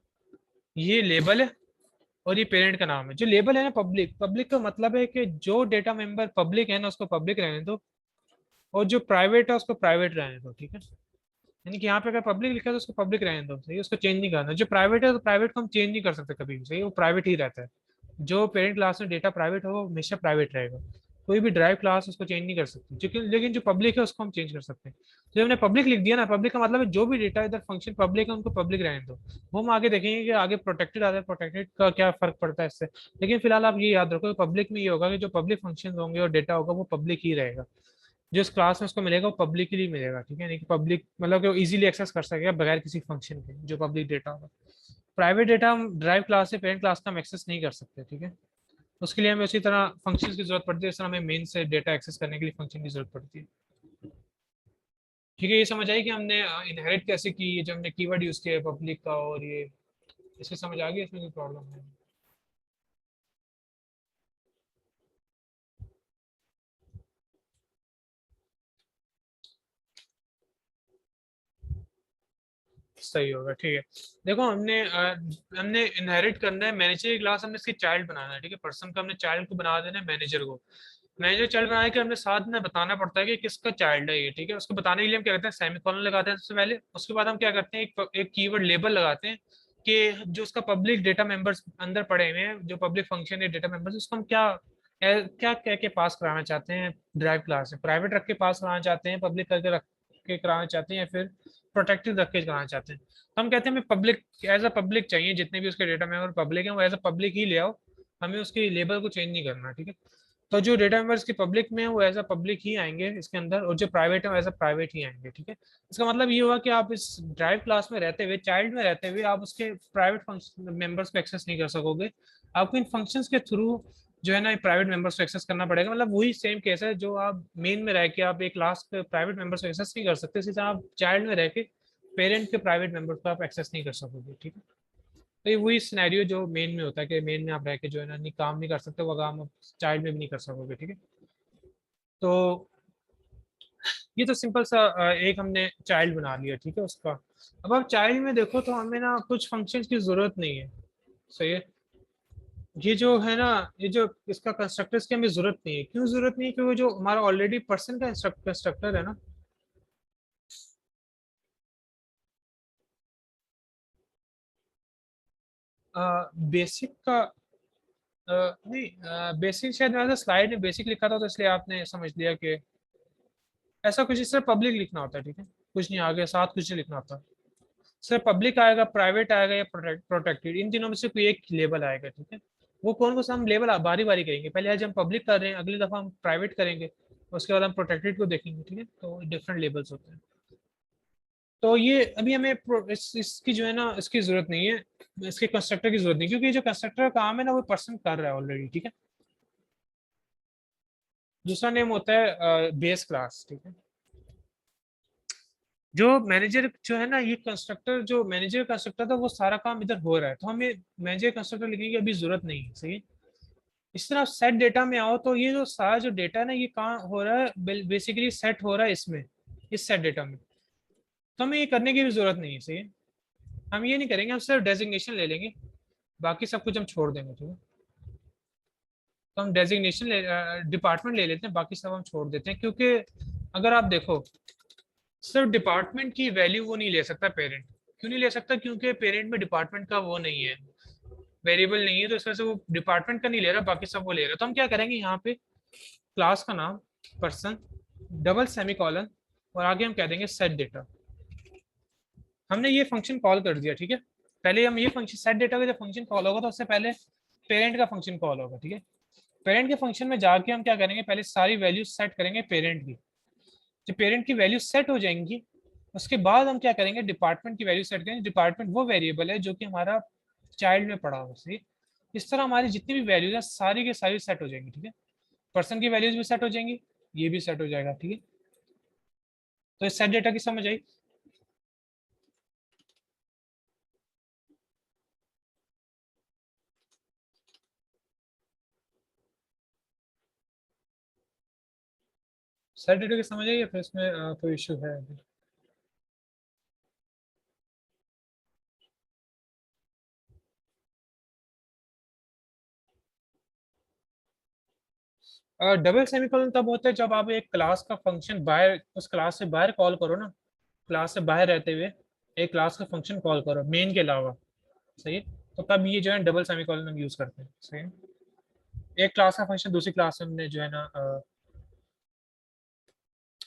ये लेबल है और ये पेरेंट का नाम है। जो लेबल है ना पब्लिक, पब्लिक का मतलब है कि जो डेटा मेंबर पब्लिक है ना उसको पब्लिक रहने दो, और जो प्राइवेट है उसको प्राइवेट रहने दो, ठीक है। यानी कि यहाँ पे अगर पब्लिक लिखा है तो उसको पब्लिक रहने दो, सही है, उसको चेंज नहीं करना। जो प्राइवेट है तो प्राइवेट को हम चेंज नहीं कर सकते कभी भी, सही है, वो प्राइवेट ही रहता है। जो पेरेंट क्लास में डेटा प्राइवेट हो वो हमेशा प्राइवेट रहेगा, कोई भी ड्राइव क्लास उसको चेंज नहीं कर सकती, लेकिन जो पब्लिक है उसको हम चेंज कर सकते हैं। तो जब हमने पब्लिक लिख दिया ना, पब्लिक का मतलब है जो भी डेटा इधर फंक्शन पब्लिक है उनको पब्लिक रहने दो। वो हम आगे देखेंगे कि आगे प्रोटेक्टेड आता है, प्रोटेक्टेड का क्या फर्क पड़ता है इससे, लेकिन फिलहाल आप ये याद रखो पब्लिक में ये होगा कि जो पब्लिक फंक्शन होंगे और डेटा होगा वो पब्लिक ही रहेगा, जो इस क्लास में उसको मिलेगा वो पब्लिकली मिलेगा, ठीक है, नहीं कि पब्लिक मतलब कि वो इजीली एक्सेस कर सकेगा बगैर किसी फंक्शन के, जो पब्लिक डेटा होगा। प्राइवेट डेटा हम ड्राइव क्लास से पेरेंट क्लास का हम एक्सेस नहीं कर सकते, ठीक है, उसके लिए हमें उसी तरह फंक्शंस की जरूरत पड़ती है, इस तरह हमें मेन से डेटा एक्सेस करने के लिए फंक्शन की जरूरत पड़ती है, ठीक है। ये समझ आई कि हमने इनहेरिट कैसे की, ये जो हमने कीवर्ड यूज किया है पब्लिक का, और ये इससे समझ आ गई, इसमें कोई प्रॉब्लम है? सही होगा, ठीक है। देखो हमने इनहेरिट करना है मैनेजर की क्लास, हमने इसकी चाइल्ड बनाना है, ठीक है, पर्सन का हमने चाइल्ड को बना देना है मैनेजर को। मैनेजर चाइल्ड बनाने के हमने साथ में बताना पड़ता है कि किसका चाइल्ड है ये, ठीक है। उसको बताने के लिए हम क्या करते हैं, सेमीकोलन लगाते हैं सबसे पहले, उसके बाद हम क्या करते हैं एक कीवर्ड लेबल लगाते हैं कि जो उसका पब्लिक डेटा मेंबर्स अंदर पड़े हुए हैं, जो पब्लिक फंक्शन है डेटा मेंबर्स, उसको हम क्या क्या कह के पास कराना चाहते हैं ड्राइव क्लास में, प्राइवेट रख के पास कराना चाहते हैं, पब्लिक करके रख के कराना चाहते हैं, या फिर प्रोटेक्टेड रख के कराना चाहते हैं। तो हम कहते हैं हमें पब्लिक एज अ पब्लिक चाहिए, जितने भी उसके डेटा मेंबर पब्लिक हैं वो एज अ पब्लिक ही ले आओ, हमें उसकी लेबल को चेंज नहीं करना, ठीक है। तो जो डेटा मेंबर्स की पब्लिक में है वो एज अ पब्लिक ही आएंगे इसके अंदर, और जो प्राइवेट है वो एज अ प्राइवेट ही आएंगे, ठीक है। इसका मतलब ये हुआ कि आप इस ड्राइव क्लास में रहते हुए, चाइल्ड में रहते हुए, आप उसके प्राइवेट फंक्शन मेंबर्स को एक्सेस नहीं कर सकोगे। आपको इन फंक्शंस के थ्रू जो है ना प्राइवेट मेंबर्स को एक्सेस करना पड़ेगा। मतलब वही सेम केस है जो आप मेन में रह के आप एक क्लास के प्राइवेट मेंबर्स को एक्सेस नहीं कर सकते, इसी तरह आप चाइल्ड में रह के पेरेंट के प्राइवेट मेंबर्स को आप एक्सेस नहीं कर सकोगे, ठीक है। तो ये वही सिनेरियो जो मेन में होता है कि मेन में आप रह के जो है ना नहीं काम नहीं कर सकते, वो काम आप चाइल्ड में भी नहीं कर सकोगे, ठीक है। तो ये तो सिंपल सा एक हमने चाइल्ड बना लिया, ठीक है उसका। अब आप चाइल्ड में देखो तो हमें ना कुछ फंक्शंस की जरूरत नहीं है, सही है। ये जो है ना, ये जो इसका कंस्ट्रक्टर्स की हमें जरूरत नहीं है। क्यों जरूरत नहीं है? क्योंकि जो हमारा ऑलरेडी पर्सन का कंस्ट्रक्टर है ना, बेसिक का नहीं, बेसिक शायद वैसे स्लाइड में बेसिक लिखा था तो इसलिए आपने समझ लिया कि ऐसा कुछ। इससे पब्लिक लिखना होता है, ठीक है, कुछ नहीं आगे साथ कुछ नहीं लिखना होता। सिर्फ पब्लिक आएगा, प्राइवेट आएगा या प्रोटेक्टेड, इन तीनों में से कोई एक लेबल आएगा, ठीक है। वो कौन को हम लेबल बारी बारी करेंगे, पहले आज हम पब्लिक कर रहे हैं, अगली दफा हम प्राइवेट करेंगे, उसके बाद हम प्रोटेक्टेड को देखेंगे, ठीक है। तो डिफरेंट लेबल्स होते हैं। तो ये अभी हमें इसकी जो है ना इसकी जरूरत नहीं है, इसके कंस्ट्रक्टर की जरूरत नहीं, क्योंकि जो कंस्ट्रक्टर का काम है ना वो पर्सन कर रहा है ऑलरेडी, ठीक है। दूसरा नेम होता है बेस क्लास, ठीक है। जो मैनेजर जो है ना, ये कंस्ट्रक्टर जो मैनेजर कंस्ट्रक्टर था वो सारा काम इधर हो रहा है, तो हमें मैनेजर कंस्ट्रक्टर लिखने की अभी जरूरत नहीं है, सही है। इस तरह सेट डेटा में आओ तो ये जो सारा जो डेटा है ना ये कहाँ हो रहा है, बेसिकली सेट हो रहा है इसमें, इस सेट डेटा में। तो हमें ये करने की भी जरूरत नहीं है, सही है। हम ये नहीं करेंगे, हम सिर्फ डेजिग्नेशन ले लेंगे, बाकी सब कुछ हम छोड़ देंगे, ठीक है। तो हम डेजिग्नेशन डिपार्टमेंट ले लेते हैं, बाकी सब हम छोड़ देते हैं, क्योंकि अगर आप देखो सिर्फ डिपार्टमेंट की वैल्यू वो नहीं ले सकता पेरेंट। क्यों नहीं ले सकता? क्योंकि पेरेंट में डिपार्टमेंट का वो नहीं है, वेरिएबल नहीं है, तो इस वजह से वो डिपार्टमेंट का नहीं ले रहा, बाकी सब वो ले रहा है। तो हम क्या करेंगे यहाँ पे, क्लास का नाम पर्सन डबल सेमीकोलन और आगे हम कह देंगे सेट डेटा। हमने ये फंक्शन कॉल कर दिया, ठीक है। पहले हम ये फंक्शन सेट डेटा का जब फंक्शन कॉल होगा तो उससे पहले पेरेंट का फंक्शन कॉल होगा, ठीक है। पेरेंट के फंक्शन में जाके हम क्या करेंगे, पहले सारी वैल्यूज सेट करेंगे पेरेंट की। जब पेरेंट की वैल्यू सेट हो जाएंगी उसके बाद हम क्या करेंगे, डिपार्टमेंट की वैल्यू सेट करेंगे। डिपार्टमेंट वो वेरिएबल है जो कि हमारा चाइल्ड में पड़ा हो, सही। इस तरह हमारी जितनी भी वैल्यूज है सारी की सारी सेट हो जाएंगी, ठीक है। पर्सन की वैल्यूज भी सेट हो जाएंगी, ये भी सेट हो जाएगा, ठीक है। तो इस सेट डेटा की समझ आई? सेट डेटा की समझ आई या फिर इसमें कोई इशू है अभी? डबल सेमीकोलन तब होता है जब आप एक क्लास का फंक्शन बाहर, उस क्लास से बाहर कॉल करो ना, क्लास से बाहर रहते हुए एक क्लास का फंक्शन कॉल करो मेन के अलावा, सही है। तो तब ये जो है डबल सेमीकोलन हम यूज करते हैं, सही है। एक क्लास का फंक्शन दूसरी क्लास में हमने जो है ना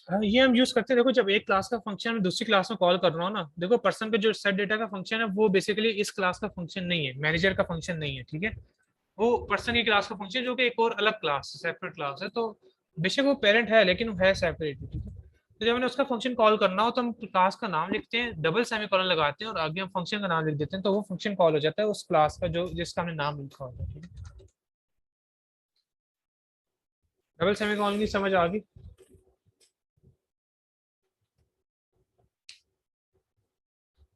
हाँ, ये हम यूज करते हैं। देखो जब एक क्लास का फंक्शन मैं दूसरी क्लास में कॉल कर रहा हूँ ना, देखो पर्सन का जो सेट डेटा का फंक्शन है वो बेसिकली इस क्लास का फंक्शन नहीं है, मैनेजर का फंक्शन नहीं है, ठीक है। वो पर्सन की क्लास का फंक्शन जो कि एक और अलग क्लास सेपरेट क्लास है। तो बेशक वो पेरेंट है लेकिन वो है सेपरेट, ठीक है। तो जब हमने उसका फंक्शन कॉल करना हो तो हम क्लास का नाम लिखते हैं, डबल सेमीकोलन लगाते हैं और आगे हम फंक्शन का नाम लिख देते हैं, तो वो फंक्शन कॉल हो जाता है उस क्लास का जो जिसका हमने नाम लिखा होता है, ठीक है। डबल सेमीकोलन की समझ आ गई?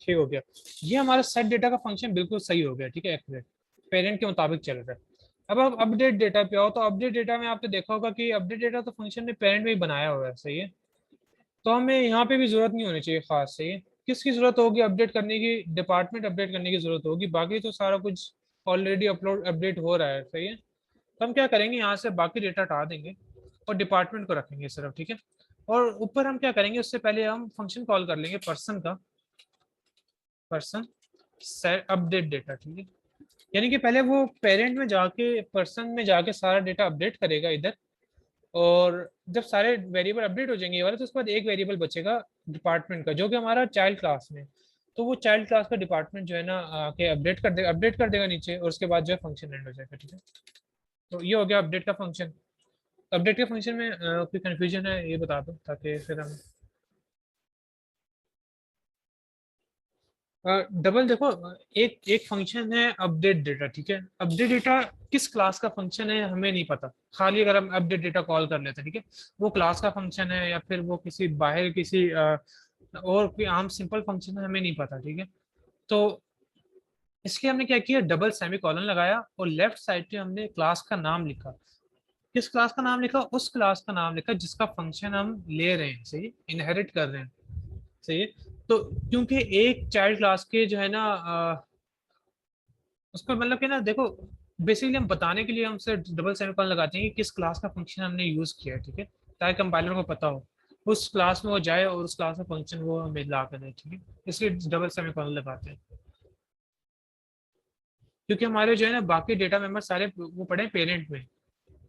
ठीक हो गया। ये हमारा सेट डेटा का फंक्शन बिल्कुल सही हो गया, ठीक है, एक्यूरेट, पेरेंट के मुताबिक चल रहा है। अब आप अपडेट डेटा पे आओ तो अपडेट डेटा में आपने देखा होगा कि अपडेट डेटा तो फंक्शन ने पेरेंट में ही बनाया हुआ है, सही है। तो हमें यहाँ पे भी जरूरत नहीं होनी चाहिए खास, सही है। किसकी जरूरत होगी अपडेट करने की? डिपार्टमेंट अपडेट करने की जरूरत होगी, बाकी तो सारा कुछ ऑलरेडी अपलोड अपडेट हो रहा है, सही है। तो हम क्या करेंगे, यहाँ से बाकी डेटा हटा देंगे और डिपार्टमेंट को रखेंगे सिर्फ, ठीक है। और ऊपर हम क्या करेंगे, उससे पहले हम फंक्शन कॉल कर लेंगे पर्सन का, पर्सन सेट अपडेट डेटा, ठीक है। यानी कि पहले वो पेरेंट में जाके पर्सन में जाके सारा डेटा अपडेट करेगा इधर, और जब सारे वेरिएबल अपडेट हो जाएंगे ये वाले, तो उसके बाद एक वेरिएबल बचेगा डिपार्टमेंट का जो कि हमारा चाइल्ड क्लास में। तो वो चाइल्ड क्लास का डिपार्टमेंट जो है ना आके अपडेट कर देगा नीचे, और उसके बाद जो है फंक्शन एंड हो जाएगा, ठीक है। तो ये हो गया अपडेट का फंक्शन। अपडेट के फंक्शन में कोई कंफ्यूजन है ये बता दो ताकि फिर हम डबल देखो, एक एक फंक्शन है अपडेट डेटा, ठीक है। अपडेट डेटा किस क्लास का फंक्शन है हमें नहीं पता। खाली अगर हम अपडेट डेटा कॉल कर लेते हैं, ठीक है, वो क्लास का फंक्शन है या फिर वो किसी बाहर किसी और कोई आम सिंपल फंक्शन है, हमें नहीं पता, ठीक है। तो इसलिए हमने क्या किया, डबल सेमी कॉलन लगाया और लेफ्ट साइड पे हमने क्लास का नाम लिखा। किस क्लास का नाम लिखा? उस क्लास का नाम लिखा जिसका फंक्शन हम ले रहे हैं, सही, इनहेरिट कर रहे हैं, सही है। तो क्योंकि एक चाइल्ड क्लास के जो है ना उसको मतलब कि ना देखो, बेसिकली हम बताने के लिए हमसे डबल सेमीकोलन लगाते हैं कि किस क्लास का फंक्शन हमने यूज किया है, ठीक है, ताकि कंपाइलर को पता हो उस क्लास में वो जाए और उस क्लास का फंक्शन वो हमें ला कर दे, ठीक है। इसलिए डबल सेमीकोलन लगाते हैं। क्योंकि हमारे जो है ना बाकी डेटा मेंबर सारे वो पड़े हैं पेरेंट में,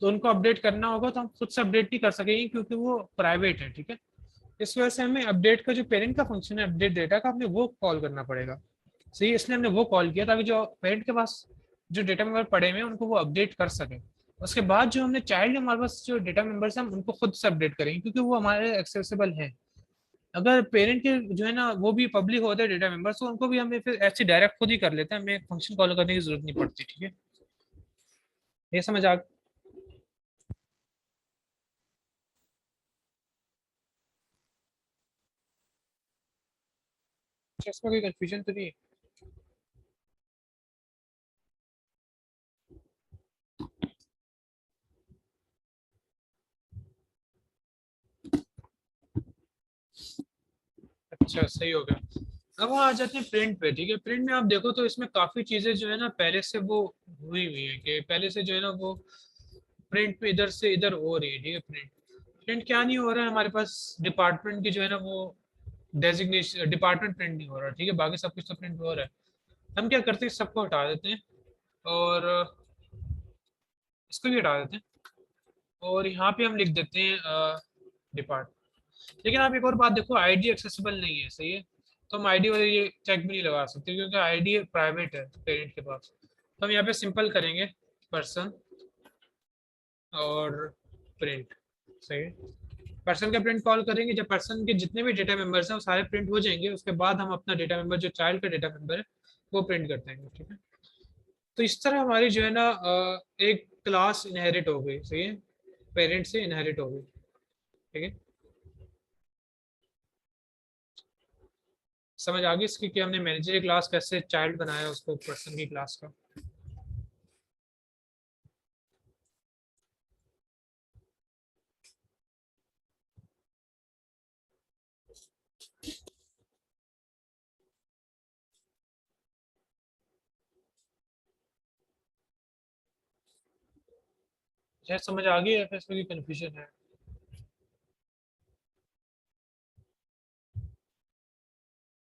तो उनको अपडेट करना होगा तो हम खुद से अपडेट नहीं कर सकेंगे क्योंकि वो प्राइवेट है, ठीक है। इस वजह से हमें अपडेट का जो पेरेंट का फंक्शन है अपडेट डेटा का, हमें वो कॉल करना पड़ेगा, सही। इसलिए हमने वो कॉल किया ताकि जो पेरेंट के पास जो डेटा मेंबर पड़े हुए हैं उनको वो अपडेट कर सके। उसके बाद जो हमने चाइल्ड हमारे पास जो डेटा मेंबर्स हैं हम उनको खुद से अपडेट करेंगे क्योंकि वो हमारे एक्सेसिबल हैं। अगर पेरेंट के जो है ना वो भी पब्लिक होते हैं डेटा मेंबर्स, तो उनको भी हमें फिर ऐसे डायरेक्ट खुद ही कर लेते हैं, हमें फंक्शन कॉल करने की जरूरत नहीं पड़ती, ठीक है। ये समझ आ, इसमें कोई कंफ्यूजन तो नहीं है? अच्छा, सही हो गया। अब आ जाते हैं प्रिंट पे, ठीक है। प्रिंट में आप देखो तो इसमें काफी चीजें जो है ना पहले से वो हुई हुई है कि पहले से जो है ना वो प्रिंट पे इधर से इधर हो रही है, ठीक है। प्रिंट प्रिंट क्या नहीं हो रहा है हमारे पास, डिपार्टमेंट की जो है ना वो डेजिग्नेशन डिपार्टमेंट प्रिंट नहीं हो रहा, ठीक है। बाकी सब कुछ तो प्रिंट हो रहा है। हम क्या करते हैं, सबको हटा देते हैं और इसको भी हटा देते हैं और यहाँ पे हम लिख देते हैं डिपार्ट। लेकिन आप एक और बात देखो, आईडी एक्सेसिबल नहीं है, सही है। तो हम आईडी वाले ये चेक भी नहीं लगा सकते क्योंकि आईडी प्राइवेट है पेरेंट के पास। तो हम यहाँ पे सिंपल करेंगे पर्सन और प्रिंट, सही है। पर्सन का प्रिंट कॉल करेंगे, जब पर्सन के जितने भी डेटा मेंबर्स हैं वो सारे प्रिंट हो जाएंगे, उसके बाद हम अपना डेटा मेंबर जो चाइल्ड का डेटा मेंबर है वो प्रिंट कर देंगे, ठीक है। तो इस तरह हमारी जो है ना एक क्लास इनहेरिट हो गई, सही है, पेरेंट से इनहेरिट हो गई, ठीक है। समझ आ गई इसकी कि हमने मैनेजर क्लास कैसे चाइल्ड बनाया उसको पर्सन की क्लास का। शायद समझ आ गई है, फिर इसमें कंफ्यूजन है?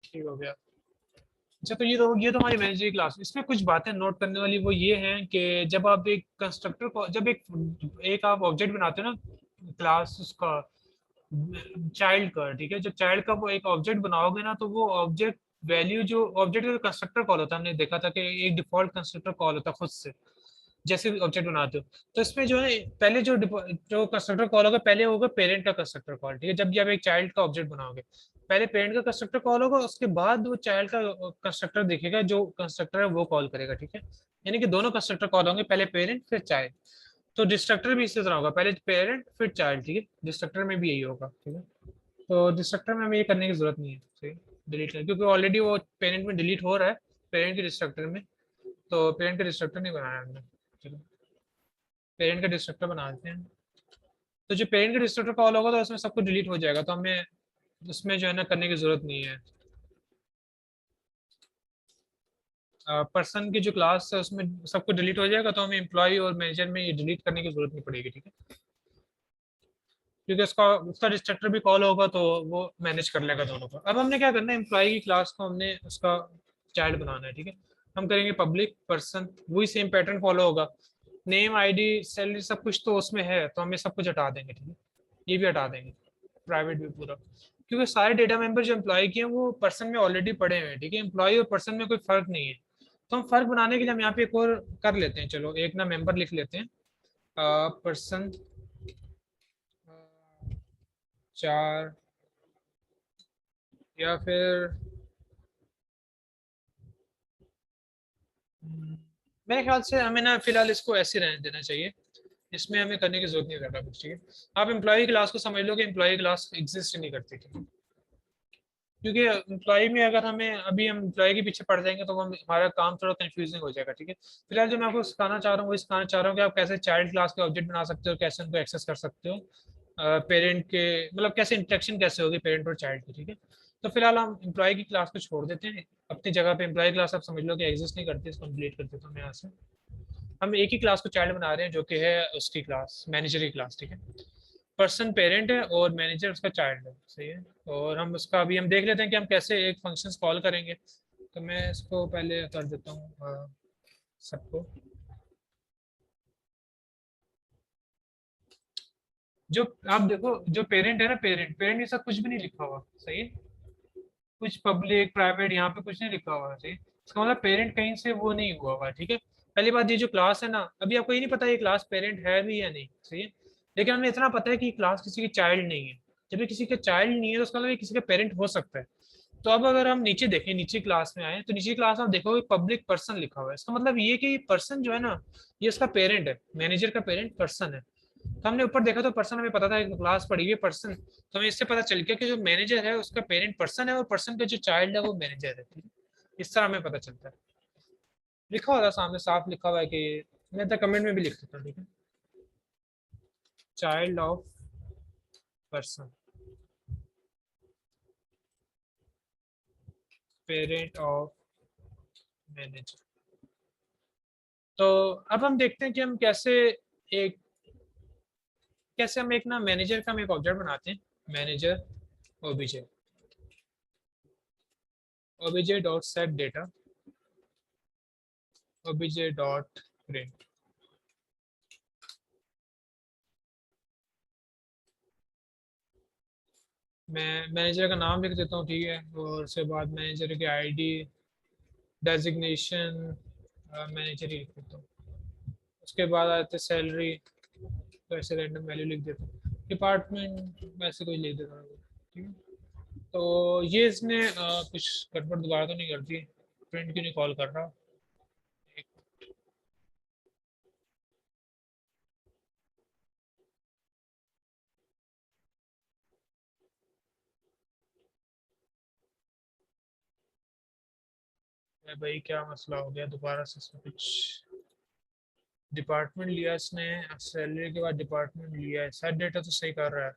ठीक हो गया। अच्छा, तो ये तो हमारी मैनेजर क्लास। इसमें कुछ बातें नोट करने वाली वो ये हैं कि जब आप एक कंस्ट्रक्टर को जब एक आप ऑब्जेक्ट बनाते हो ना क्लास उसका चाइल्ड का, ठीक है, जब चाइल्ड का वो एक ऑब्जेक्ट बनाओगे ना तो वो ऑब्जेक्ट वैल्यू जो ऑब्जेक्ट का कंस्ट्रक्टर कॉल होता है, हमने देखा था कि एक डिफॉल्ट कंस्ट्रक्टर कॉल होता है खुद से जैसे भी ऑब्जेक्ट बनाते हो। तो इसमें जो है पहले जो कंस्ट्रक्टर कॉल होगा पहले होगा पेरेंट का कंस्ट्रक्टर कॉल, ठीक है। जब भी आप एक चाइल्ड का ऑब्जेक्ट बनाओगे पहले पेरेंट का कंस्ट्रक्टर कॉल होगा, उसके बाद वो चाइल्ड का कंस्ट्रक्टर देखेगा, जो कंस्ट्रक्टर है वो कॉल करेगा, ठीक है। यानी कि दोनों कंस्ट्रक्टर कॉल होंगे, पहले पेरेंट फिर चाइल्ड। तो डिस्ट्रक्टर भी इसी तरह होगा, पहले पेरेंट फिर चाइल्ड, ठीक है। डिस्ट्रक्टर में भी यही होगा, ठीक है। तो डिस्ट्रक्टर में हमें ये करने की जरूरत नहीं है, ठीक है, डिलीट कर, क्योंकि ऑलरेडी वो पेरेंट में डिलीट हो रहा है पेरेंट के डिस्ट्रक्टर में। तो पेरेंट का डिस्ट्रक्टर नहीं बनाया हमने, ठीक है। पेरेंट का डिस्ट्रक्टर बना देते हैं। तो जो पेरेंट का डिस्ट्रक्टर कॉल होगा तो उसमें सब कुछ डिलीट हो जाएगा, तो हमें उसमें जो है ना करने की जरूरत नहीं है। पर्सन की जो क्लास है उसमें सब कुछ डिलीट हो जाएगा, तो हमें एम्प्लॉय और मैनेजर में ये डिलीट करने की जरूरत नहीं पड़ेगी, ठीक है। क्योंकि उसका उसका डिस्ट्रक्टर भी कॉल होगा तो वो मैनेज कर लेगा दोनों को। अब हमने क्या करना है, एम्प्लॉय की क्लास को हमने उसका चाइल्ड बनाना है, ठीक है। हम करेंगे पब्लिक पर्सन, वही सेम पैटर्न फॉलो होगा। नेम आईडी सैलरी सब कुछ तो उसमें है, तो हमें सब कुछ हटा देंगे, ठीक है। ये भी हटा देंगे, प्राइवेट भी पूरा, क्योंकि सारे डेटा मेंबर जो एम्प्लॉय के हैं वो पर्सन में ऑलरेडी पड़े हुए हैं, ठीक है। एम्प्लॉय और पर्सन में कोई फर्क नहीं है। तो हम फर्क बनाने के लिए हम यहाँ पे एक और कर लेते हैं, चलो एक ना मेंबर लिख लेते हैं, पर्सन 4, या फिर मेरे ख्याल से हमें ना फिलहाल इसको ऐसे रहने देना चाहिए, इसमें हमें करने की जरूरत नहीं रहता कुछ, ठीक है। आप एम्प्लॉय क्लास को समझ लो कि एम्प्लॉय क्लास एग्जिस्ट नहीं करती थी, क्योंकि एम्प्लॉय में अगर हमें अभी हम एम्प्लॉय के पीछे पड़ जाएंगे तो वो हमारा काम थोड़ा कंफ्यूजिंग हो जाएगा, ठीक है। फिलहाल जो मैं आपको सिखाना चाह रहा हूँ वो सिखाना चाह रहा हूँ कि आप कैसे चाइल्ड क्लास के ऑब्जेक्ट बना सकते हो, कैसे उनको एक्सेस कर सकते हो, पेरेंट के मतलब कैसे इंटरेक्शन कैसे होगी पेरेंट और चाइल्ड की, ठीक है। तो फिलहाल हम एम्प्लॉय की क्लास को छोड़ देते हैं अपनी जगह पे, एम्प्लॉय क्लास आप समझ लो कि एग्जिस्ट नहीं करती, इसको कंप्लीट कर देता हूँ मैं यहाँ से। हम एक ही क्लास को चाइल्ड बना रहे हैं जो कि है उसकी क्लास मैनेजर की क्लास, ठीक है। पर्सन पेरेंट है और मैनेजर उसका चाइल्ड है, सही है। और हम उसका अभी हम देख लेते हैं कि हम कैसे एक फंक्शंस कॉल करेंगे। तो मैं इसको पहले कर देता हूँ सबको। जो आप देखो जो पेरेंट है ना, पेरेंट पेरेंट के साथ कुछ भी नहीं लिखा हुआ, सही है। कुछ पब्लिक प्राइवेट यहाँ पे कुछ नहीं लिखा हुआ है, सही है। इसका मतलब पेरेंट कहीं से वो नहीं हुआ हुआ है, ठीक है। पहली बात, ये जो क्लास है ना, अभी आपको ये नहीं पता ये क्लास पेरेंट है भी या नहीं, सही है। लेकिन हमें इतना पता है कि क्लास किसी की चाइल्ड नहीं है। जब ये किसी का चाइल्ड नहीं है तो उसका मतलब ये किसी का पेरेंट हो सकता है। तो अब अगर हम नीचे देखें, नीचे क्लास में आए तो नीचे क्लास में आप देखोगे पब्लिक पर्सन लिखा हुआ है, इसका मतलब ये कि पर्सन जो है ना, ये उसका पेरेंट है, मैनेजर का पेरेंट पर्सन है। तो हमने ऊपर देखा तो पर्सन हमें पता था, एक क्लास पढ़ी हुई है पर्सन, तो हमें इससे पता चल गया कि जो मैनेजर है उसका पेरेंट पर्सन है और पर्सन का जो चाइल्ड है वो मैनेजर है, ठीक है। इस तरह हमें पता चलता है। लिखा हुआ था सामने, साफ लिखा हुआ है कि मैं तो कमेंट में भी लिख सकता हूँ, ठीक है। Child of person, parent of manager. तो अब हम देखते हैं कि हम एक कैसे हम एक ना मैनेजर का हम एक ऑब्जेक्ट बनाते हैं, manager OBJ, OBJ dot set data, OBJ dot print. मैं मैनेजर का नाम लिख देता हूँ, ठीक है। और उसके बाद मैनेजर की आईडी, डेजिग्नेशन, मैनेजर ही लिख देता हूँ। उसके बाद आते सैलरी, तो ऐसे रैंडम वैल्यू लिख देता हूँ। डिपार्टमेंट वैसे कोई लिख देता हूँ, ठीक है। तो ये इसने कुछ गड़बड़ दोबारा तो नहीं कर दी, प्रिंट क्यों नहीं कॉल कर रहा। भाई क्या मसला हो गया दोबारा से, इसमें कुछ डिपार्टमेंट लिया इसने, सैलरी के बाद डिपार्टमेंट लिया है, सेट डेटा तो सही कर रहा है।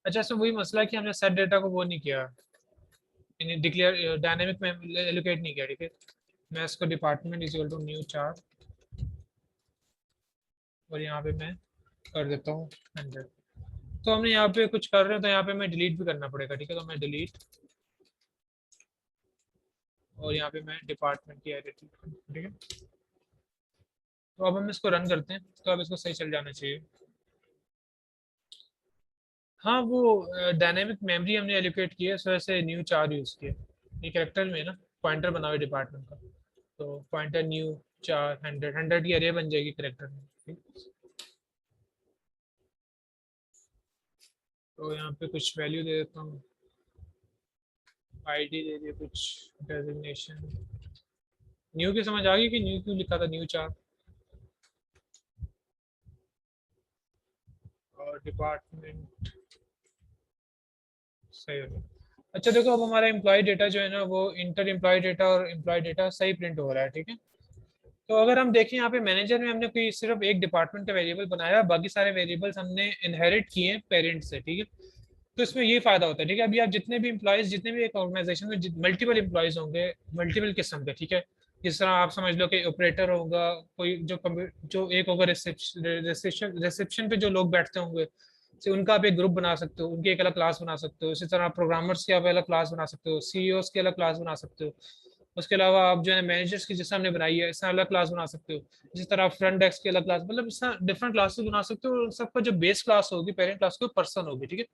अच्छा, इसमें वही मसला है कि हमने सेट डेटा को वो नहीं किया, यानी डिक्लेयर डायनेमिक में एलोकेट नहीं किया, ठीक है। मैं इसको department is equal to new चार, और यहाँ पे मैं कर देता हूँ 100। तो हमने यहाँ पे कुछ कर रहे हैं तो यहाँ पे मैं डिलीट भी करना पड़ेगा, ठीक है। तो मैं डिलीट, और यहाँ पे मैं डिपार्टमेंट की एडिट, ठीक है। तो अब हम इसको रन करते हैं, तो अब इसको सही चल जाना चाहिए। हाँ, वो डायनेमिक मेमोरी हमने एलोकेट की है, इस वजह से न्यू चार यूज़ किया। ये कैरेक्टर में है ना, पॉइंटर बना हुआ है डिपार्टमेंट का, तो पॉइंटर न्यू चार, 100 की एरे बन जाएगी करेक्टर में, ठीक। तो यहाँ पे कुछ वैल्यू दे देता हूँ, आईडी दे दिए, कुछ डेजिग्नेशन। न्यू की समझ आ गई कि न्यू क्यों लिखा था, न्यू चार। और डिपार्टमेंट सही हो गया। अच्छा देखो, अब हमारा एम्प्लॉय डेटा जो है ना, वो इंटर एम्प्लॉय डेटा और एम्प्लॉय डेटा सही प्रिंट हो रहा है, ठीक है। तो अगर हम देखें यहाँ पे मैनेजर में हमने कोई सिर्फ एक डिपार्टमेंट का वेरिएबल बनाया है, बाकी सारे वेरिएबल्स हमने इनहेरिट किए हैं पेरेंट से, ठीक है। तो इसमें ये फायदा होता है, ठीक है। अभी आप जितने भी एम्प्लॉयज, जितने भी एक ऑर्गेनाइजेशन में मल्टीपल एम्प्लॉयज होंगे, मल्टीपल किस्म के, ठीक है। जिस तरह आप समझ लो कि ऑपरेटर होगा, कोई जो एक होगा रिसेप्शन रिसेप्शन पे जो लोग बैठते होंगे, से उनका आप एक ग्रुप बना सकते हो, उनकी एक अलग क्लास बना सकते हो। इसी तरह प्रोग्रामर्स की आप अलग क्लास बना सकते हो, सीईओस की अलग क्लास बना सकते हो। उसके अलावा आप जो है मैनेजर्स की जिस हमने बनाई है, इसमें अलग क्लास बना सकते हो। जिस तरह फ्रंट डेस्क की अलग क्लास, मतलब इस तरह डिफरेंट क्लासेस बना सकते हो। और सबका जो बेस क्लास होगी, पेरेंट क्लास की, पर्सन होगी, ठीक है।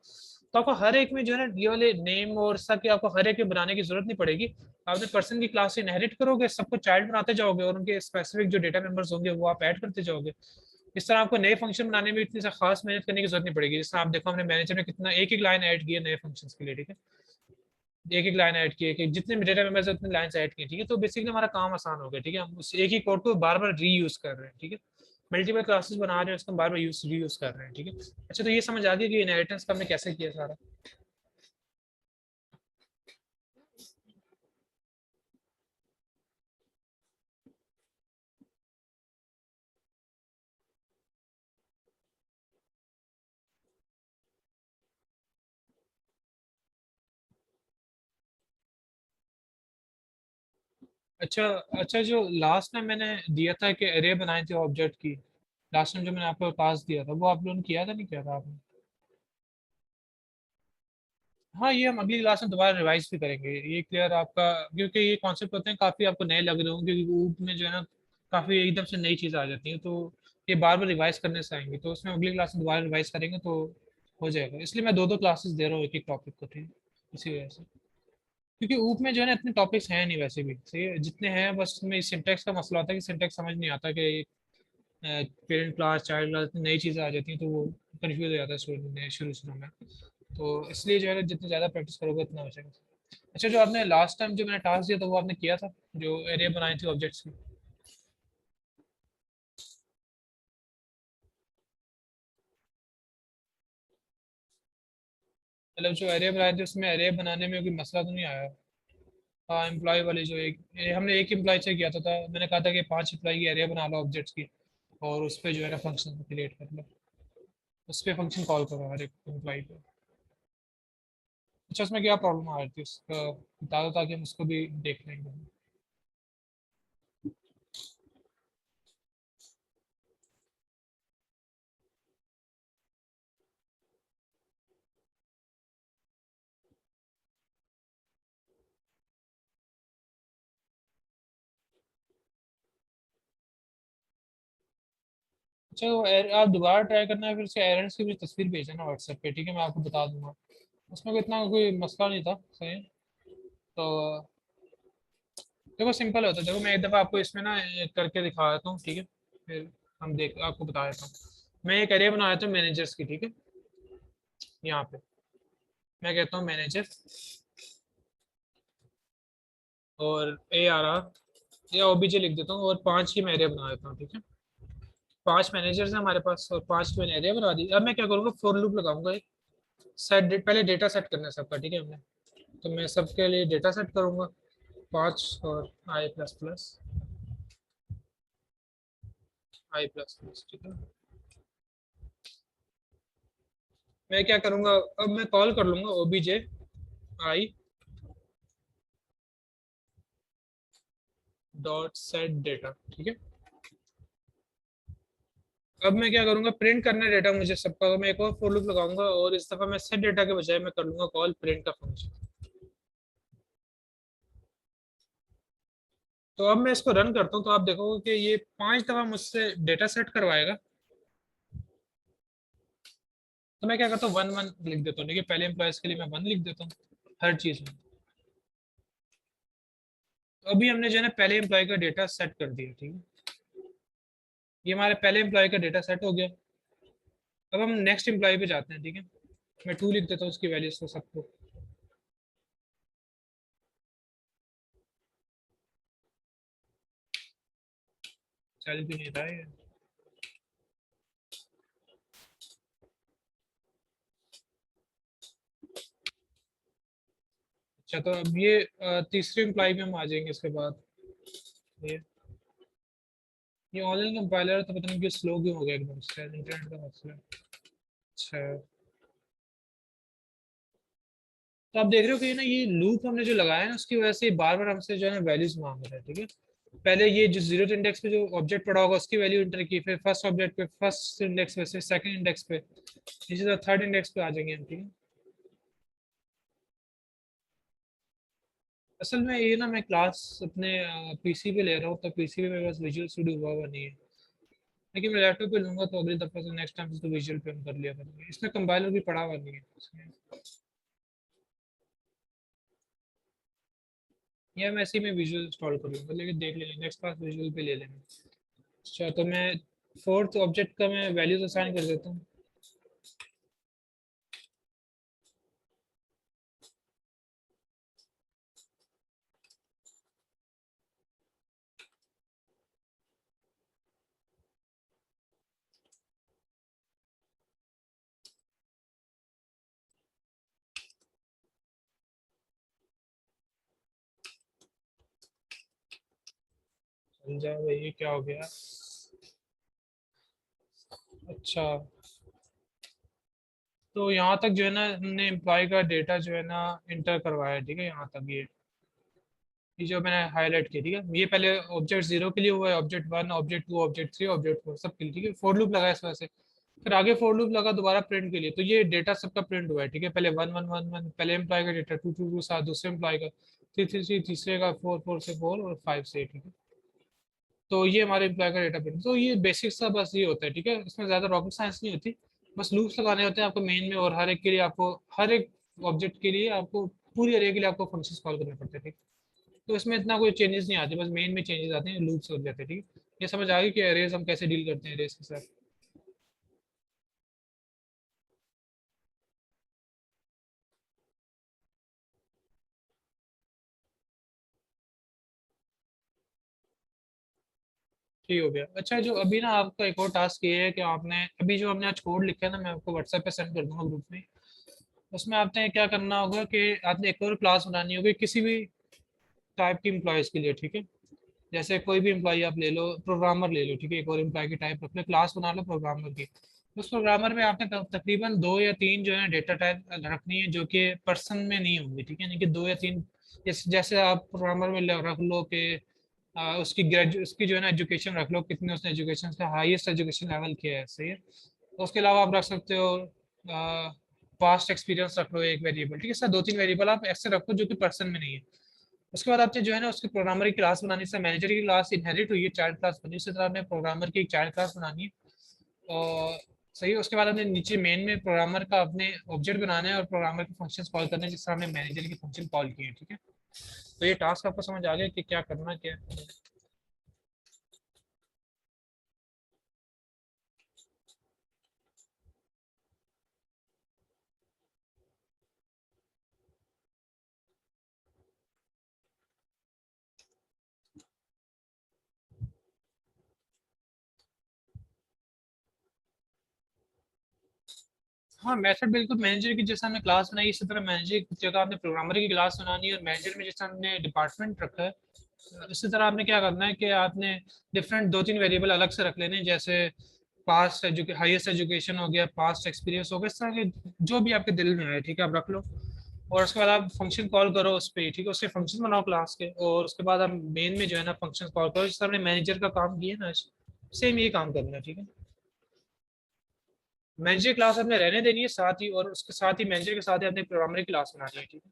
तो आपको हर एक में जो है ना ये वाले नेम और सब की आपको हर एक में बनाने की जरूरत नहीं पड़ेगी। आप अपने पर्सन की क्लास से इनहेरिट करोगे, सबको चाइल्ड बनाते जाओगे और उनके स्पेसिफिक जो डेटा मेंबर्स होंगे वो आप ऐड करते जाओगे। इस तरह आपको नए फंक्शन बनाने में इतनी सा खास मेहनत करने की जरूरत नहीं पड़ेगी। जैसे आप देखो हमने मैनेजर में कितना एक एक लाइन ऐड की है नए फंक्शंस के लिए, ठीक है, एक एक लाइन ऐड की है कि जितने भी डेटा मेंबर्स उतने लाइंस ऐड की, ठीक है। तो बेसिकली हमारा काम आसान हो गया, ठीक है, हम उस एक ही कोड को बार बार रीयूज कर रहे हैं, ठीक है, मल्टीपल क्लासेस बना रहे हैं, उसको बार बार रीयूज कर रहे हैं, ठीक है। अच्छा, तो ये समझ आ गया कि इनहेरिटेंस का हमने कैसे किया सारा। अच्छा अच्छा, जो लास्ट टाइम मैंने दिया था कि अरे बनाए थे ऑब्जेक्ट की, लास्ट टाइम जो मैंने आपको टास्क दिया था वो आप लोगों ने किया था नहीं किया था आपने? हाँ, ये हम अगली क्लास में दोबारा रिवाइज भी करेंगे, ये क्लियर आपका, क्योंकि ये कॉन्सेप्ट होते हैं काफी आपको नए लग रहे होंगे, क्योंकि ऊप में जो है ना काफी एकदम से नई चीज आ जाती है, तो ये बार बार रिवाइज करने से आएंगे, तो उसमें अगली क्लास में दोबारा रिवाइज करेंगे तो हो जाएगा। इसलिए मैं दो दो क्लासेस दे रहा हूँ एक एक टॉपिक को, ठीक है, इसी वजह से। क्योंकि ऊप में जो है ना इतने टॉपिक्स हैं नहीं वैसे भी, सही है, जितने हैं बस उसमें सिंटेक्स का मसला होता है कि सिंटेक्स समझ नहीं आता कि पेरेंट क्लास चाइल्ड क्लास नई चीज़ें आ जाती हैं तो वो कंफ्यूज हो जाता है स्टूडेंट में शुरू शुरू में। तो इसलिए जो है ना जितनी ज़्यादा प्रैक्टिस करोगे उतना हो जाएगा। अच्छा, जो आपने लास्ट टाइम जो मैंने टास्क दिया था वो आपने किया था, जो एरिया बनाई थी ऑब्जेक्ट्स की? मतलब जो एरिया बनाए थे उसमें एरिया बनाने में कोई मसला तो नहीं आया? हाँ, एम्प्लॉय वाले जो एक हमने एक एम्प्लॉय से किया था मैंने कहा था कि 5 एम्प्लॉय की एरिया बना लो ऑब्जेक्ट्स की, और उस पर जो है ना फंक्शन क्रिएट कर लो, उस पर फंक्शन कॉल करो हर एक एम्प्लॉय पे। अच्छा, उसमें क्या प्रॉब्लम आ रही थी उसका बता दो ताकि हम उसको भी देख लेंगे। अच्छा, वो आप दोबारा ट्राई करना है, फिर उसके एरर्स की भी तस्वीर भेजना व्हाट्सएप पे, ठीक है, मैं आपको बता दूंगा। उसमें कोई इतना कोई मसला नहीं था, सही है। तो देखो सिंपल होता है, देखो मैं एक दफ़ा आपको इसमें ना करके दिखा देता हूँ, ठीक है, फिर हम देख आपको बता देता हूँ। मैं एक एरिया बनाया था मैनेजर्स की, ठीक है, यहाँ पे मैं कहता हूँ मैनेजर, और ARR या OBJ लिख देता हूँ, और 5 की मैं एरिया बना देता हूँ, ठीक है। 5 मैनेजर्स हैं हमारे पास और 5 की मैंने एरिया बना दी। अब मैं क्या करूँगा, फॉर लूप लगाऊंगा एक सेट, पहले डेटा सेट करना है सबका, ठीक है हमने, तो मैं सबके लिए डेटा सेट करूंगा 5 और I++, I++, ठीक है। मैं क्या करूंगा, अब मैं कॉल कर लूंगा OBJ I.set data, ठीक है। अब मैं क्या करूंगा, प्रिंट करना डेटा मुझे सबका, तो मैं एक और फॉर लूप लगाऊंगा, और इस दफा मैं सेट डेटा के बजाय मैं कर लूंगा कॉल प्रिंट का फंक्शन। तो अब मैं इसको रन करता हूँ, तो आप देखोगे कि ये 5 दफा मुझसे डेटा सेट करवाएगा। तो मैं क्या करता हूँ, 1 1 लिख देता हूँ, ठीक है, पहले एम्प्लॉयज के लिए मैं 1 लिख देता हूँ हर चीज में। तो अभी हमने जो है ना पहले एम्प्लॉय का डेटा सेट कर दिया, ठीक है, ये हमारे पहले एम्प्लॉय का डेटा सेट हो गया। अब हम नेक्स्ट एम्प्लॉय पे जाते हैं, ठीक है, मैं 2 लिख देता हूँ उसकी वैल्यूज को सबको। चल भी नहीं रहा है। अच्छा, तो अब ये तीसरे एम्प्लॉय में हम आ जाएंगे इसके बाद। ये ऑनलाइन कंपाइलर तो पता नहीं क्यों स्लो क्यों हो गया एकदम से, इंटरनेट का मसला है। अच्छा, तो आप देख रहे हो कि ना ये लूप हमने जो लगाया है ना उसकी वजह से बार बार हमसे जो है ना वैल्यूज मांग रहा है, ठीक है। पहले ये जो जीरो इंडेक्स पे जो ऑब्जेक्ट पड़ा होगा उसकी वैल्यू इंटर की, फिर फर्स्ट ऑब्जेक्ट पे फर्स्ट इंडेक्स पे, फिर सेकंड इंडेक्स पे, इसी तरह थर्ड इंडेक्स पे आ जाएंगे हम, ठीक है। असल में ये ना मैं क्लास अपने PC पे ले रहा हूँ, तो PC पे मेरे पास विजुअल स्टूडियो हुआ हुआ नहीं है, लेकिन मैं लैपटॉप पे लूंगा तो अगली दफा से नेक्स्ट टाइम से तो विजुअल पे हम कर लिया करेंगे, इसमें कंपाइलर भी पड़ा हुआ नहीं है इसमें। या मैं ऐसे ही मैं विजुअल इंस्टॉल कर लूंगा, लेकिन देख लेंगे नेक्स्ट क्लास विजुअल पे ले लेंगे। अच्छा, तो मैं फोर्थ ऑब्जेक्ट का मैं वैल्यूज असाइन कर देता हूँ। समझा भाई, ये क्या हो गया? अच्छा, तो यहाँ तक जो है ना हमने एम्प्लॉय का डेटा जो है ना इंटर करवाया, ठीक है। यहाँ तक ये जो मैंने हाईलाइट किया, ठीक है। ये पहले ऑब्जेक्ट जीरो के लिए हुआ है, object one, object two, object three, object four, सब के लिए, ठीक है। फॉर लूप लगा इस वजह से। फिर आगे फॉर लूप लगा दोबारा प्रिंट के लिए, तो ये डेटा सबका प्रिंट हुआ है, ठीक है। पहले वन वन वन वन पहले एम्प्लॉय का डेटा, टू टू टू सात दूसरे एम्प्लॉय का, थ्री थ्री थ्री तीसरे का, फोर फोर से फोर और फाइव से, ठीक है। तो ये हमारे एम्प्लॉय का डेटा प्रिंट, तो ये बेसिक सा बस ये होता है, ठीक है। इसमें ज्यादा रॉकेट साइंस नहीं होती। बस लूप्स लगाने होते हैं आपको मेन में, और हर एक के लिए आपको, हर एक ऑब्जेक्ट के लिए आपको, पूरी अरे के लिए आपको फंक्शंस कॉल करने पड़ते हैं, ठीक है। तो इसमें इतना कोई चेंजेस नहीं आते, बस मेन में चेंजेस आते हैं, लूप्स हो जाते हैं, ठीक है। ये समझ आ गई कि अरेज हम कैसे डील करते हैं अरेज के साथ। ठीक हो गया। अच्छा, जो अभी ना आपका एक और टास्क ये है कि आपने अभी जो हमने आज कोड लिखा है ना, मैं आपको व्हाट्सएप पे सेंड कर दूंगा ग्रुप में। उसमें आपने क्या करना होगा कि आपने एक और क्लास बनानी होगी किसी भी टाइप की एम्प्लॉयज के लिए, ठीक है। जैसे कोई भी एम्प्लॉय आप ले लो, प्रोग्रामर ले लो, ठीक है। एक और एम्प्लॉय की टाइप रख लो, क्लास बना लो प्रोग्रामर की। उस प्रोग्रामर में आपने तकरीबन दो या तीन जो है डेटा टाइप रखनी है, जो कि पर्सन में नहीं होंगी, ठीक है। यानी कि दो या तीन, जैसे आप प्रोग्रामर में रख लो कि उसकी उसकी जो है ना एजुकेशन रख लो, कितने उसने एजुकेशन का हाईएस्ट एजुकेशन लेवल किया है, सही है। तो उसके अलावा आप रख सकते हो पास्ट एक्सपीरियंस रख लो एक वेरिएबल, ठीक है। सर दो तीन वेरिएबल आप ऐसे रखो जो कि पर्सन में नहीं है। उसके बाद आपने जो है ना उसकी प्रोग्रामर की क्लास बनानी है, मैनेजर की क्लास इनहेरिट हुई है, चाइल्ड क्लास बनी, उसी तरह आपने प्रोग्रामर की एक चाइल्ड क्लास बनानी है। और सही है। उसके बाद आपने नीचे मेन में प्रोग्रामर का अपने ऑब्जेक्ट बनाना है और प्रोग्रामर के फंक्शंस कॉल करने हैं, जिस तरह हमने मैनेजर के फंक्शन कॉल किए हैं, ठीक है। तो ये टास्क आपको समझ आ गया कि क्या करना क्या है? हाँ, मेथड बिल्कुल मैनेजर की जैसे हमने क्लास बनाई, इसी तरह मैनेजर की जगह आपने प्रोग्रामर की क्लास बनानी है, और मैनेजर में जैसे हमने डिपार्टमेंट रखा है, इसी तरह आपने क्या करना है कि आपने डिफरेंट दो तीन वेरिएबल अलग से रख लेने हैं, जैसे पास्ट हाईएस्ट एजुकेशन हो गया, पास्ट एक्सपीरियंस हो गया, इस तरह के जो भी आपके दिल में आए, ठीक है, आप रख लो। और उसके बाद आप फंक्शन कॉल करो उस पर, ठीक है। उसके फंक्शन बनाओ क्लास के, और उसके बाद आप मेन में जो है ना फंक्शन कॉल करो, जैसे हमने मैनेजर का काम किया ना, सेम ये काम करना है, ठीक है। मैनेजर क्लास आपने रहने देनी है साथ ही, और उसके साथ ही मैनेजर के साथ ही आपने प्रोग्रामर की क्लास बनानी है, ठीक है।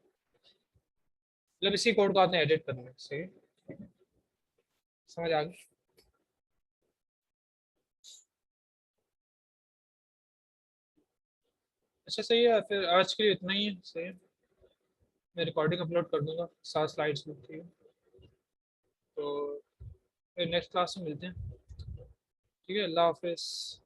मतलब इसी कोड को आपने एडिट करना है, सही है? समझ आ गई? अच्छा, सही है। फिर आज के लिए इतना ही है, सही है। मैं रिकॉर्डिंग अपलोड कर दूंगा, 7 स्लाइड्स में, ठीक है। तो फिर नेक्स्ट क्लास में मिलते हैं, ठीक है। अल्लाह हाफिज़।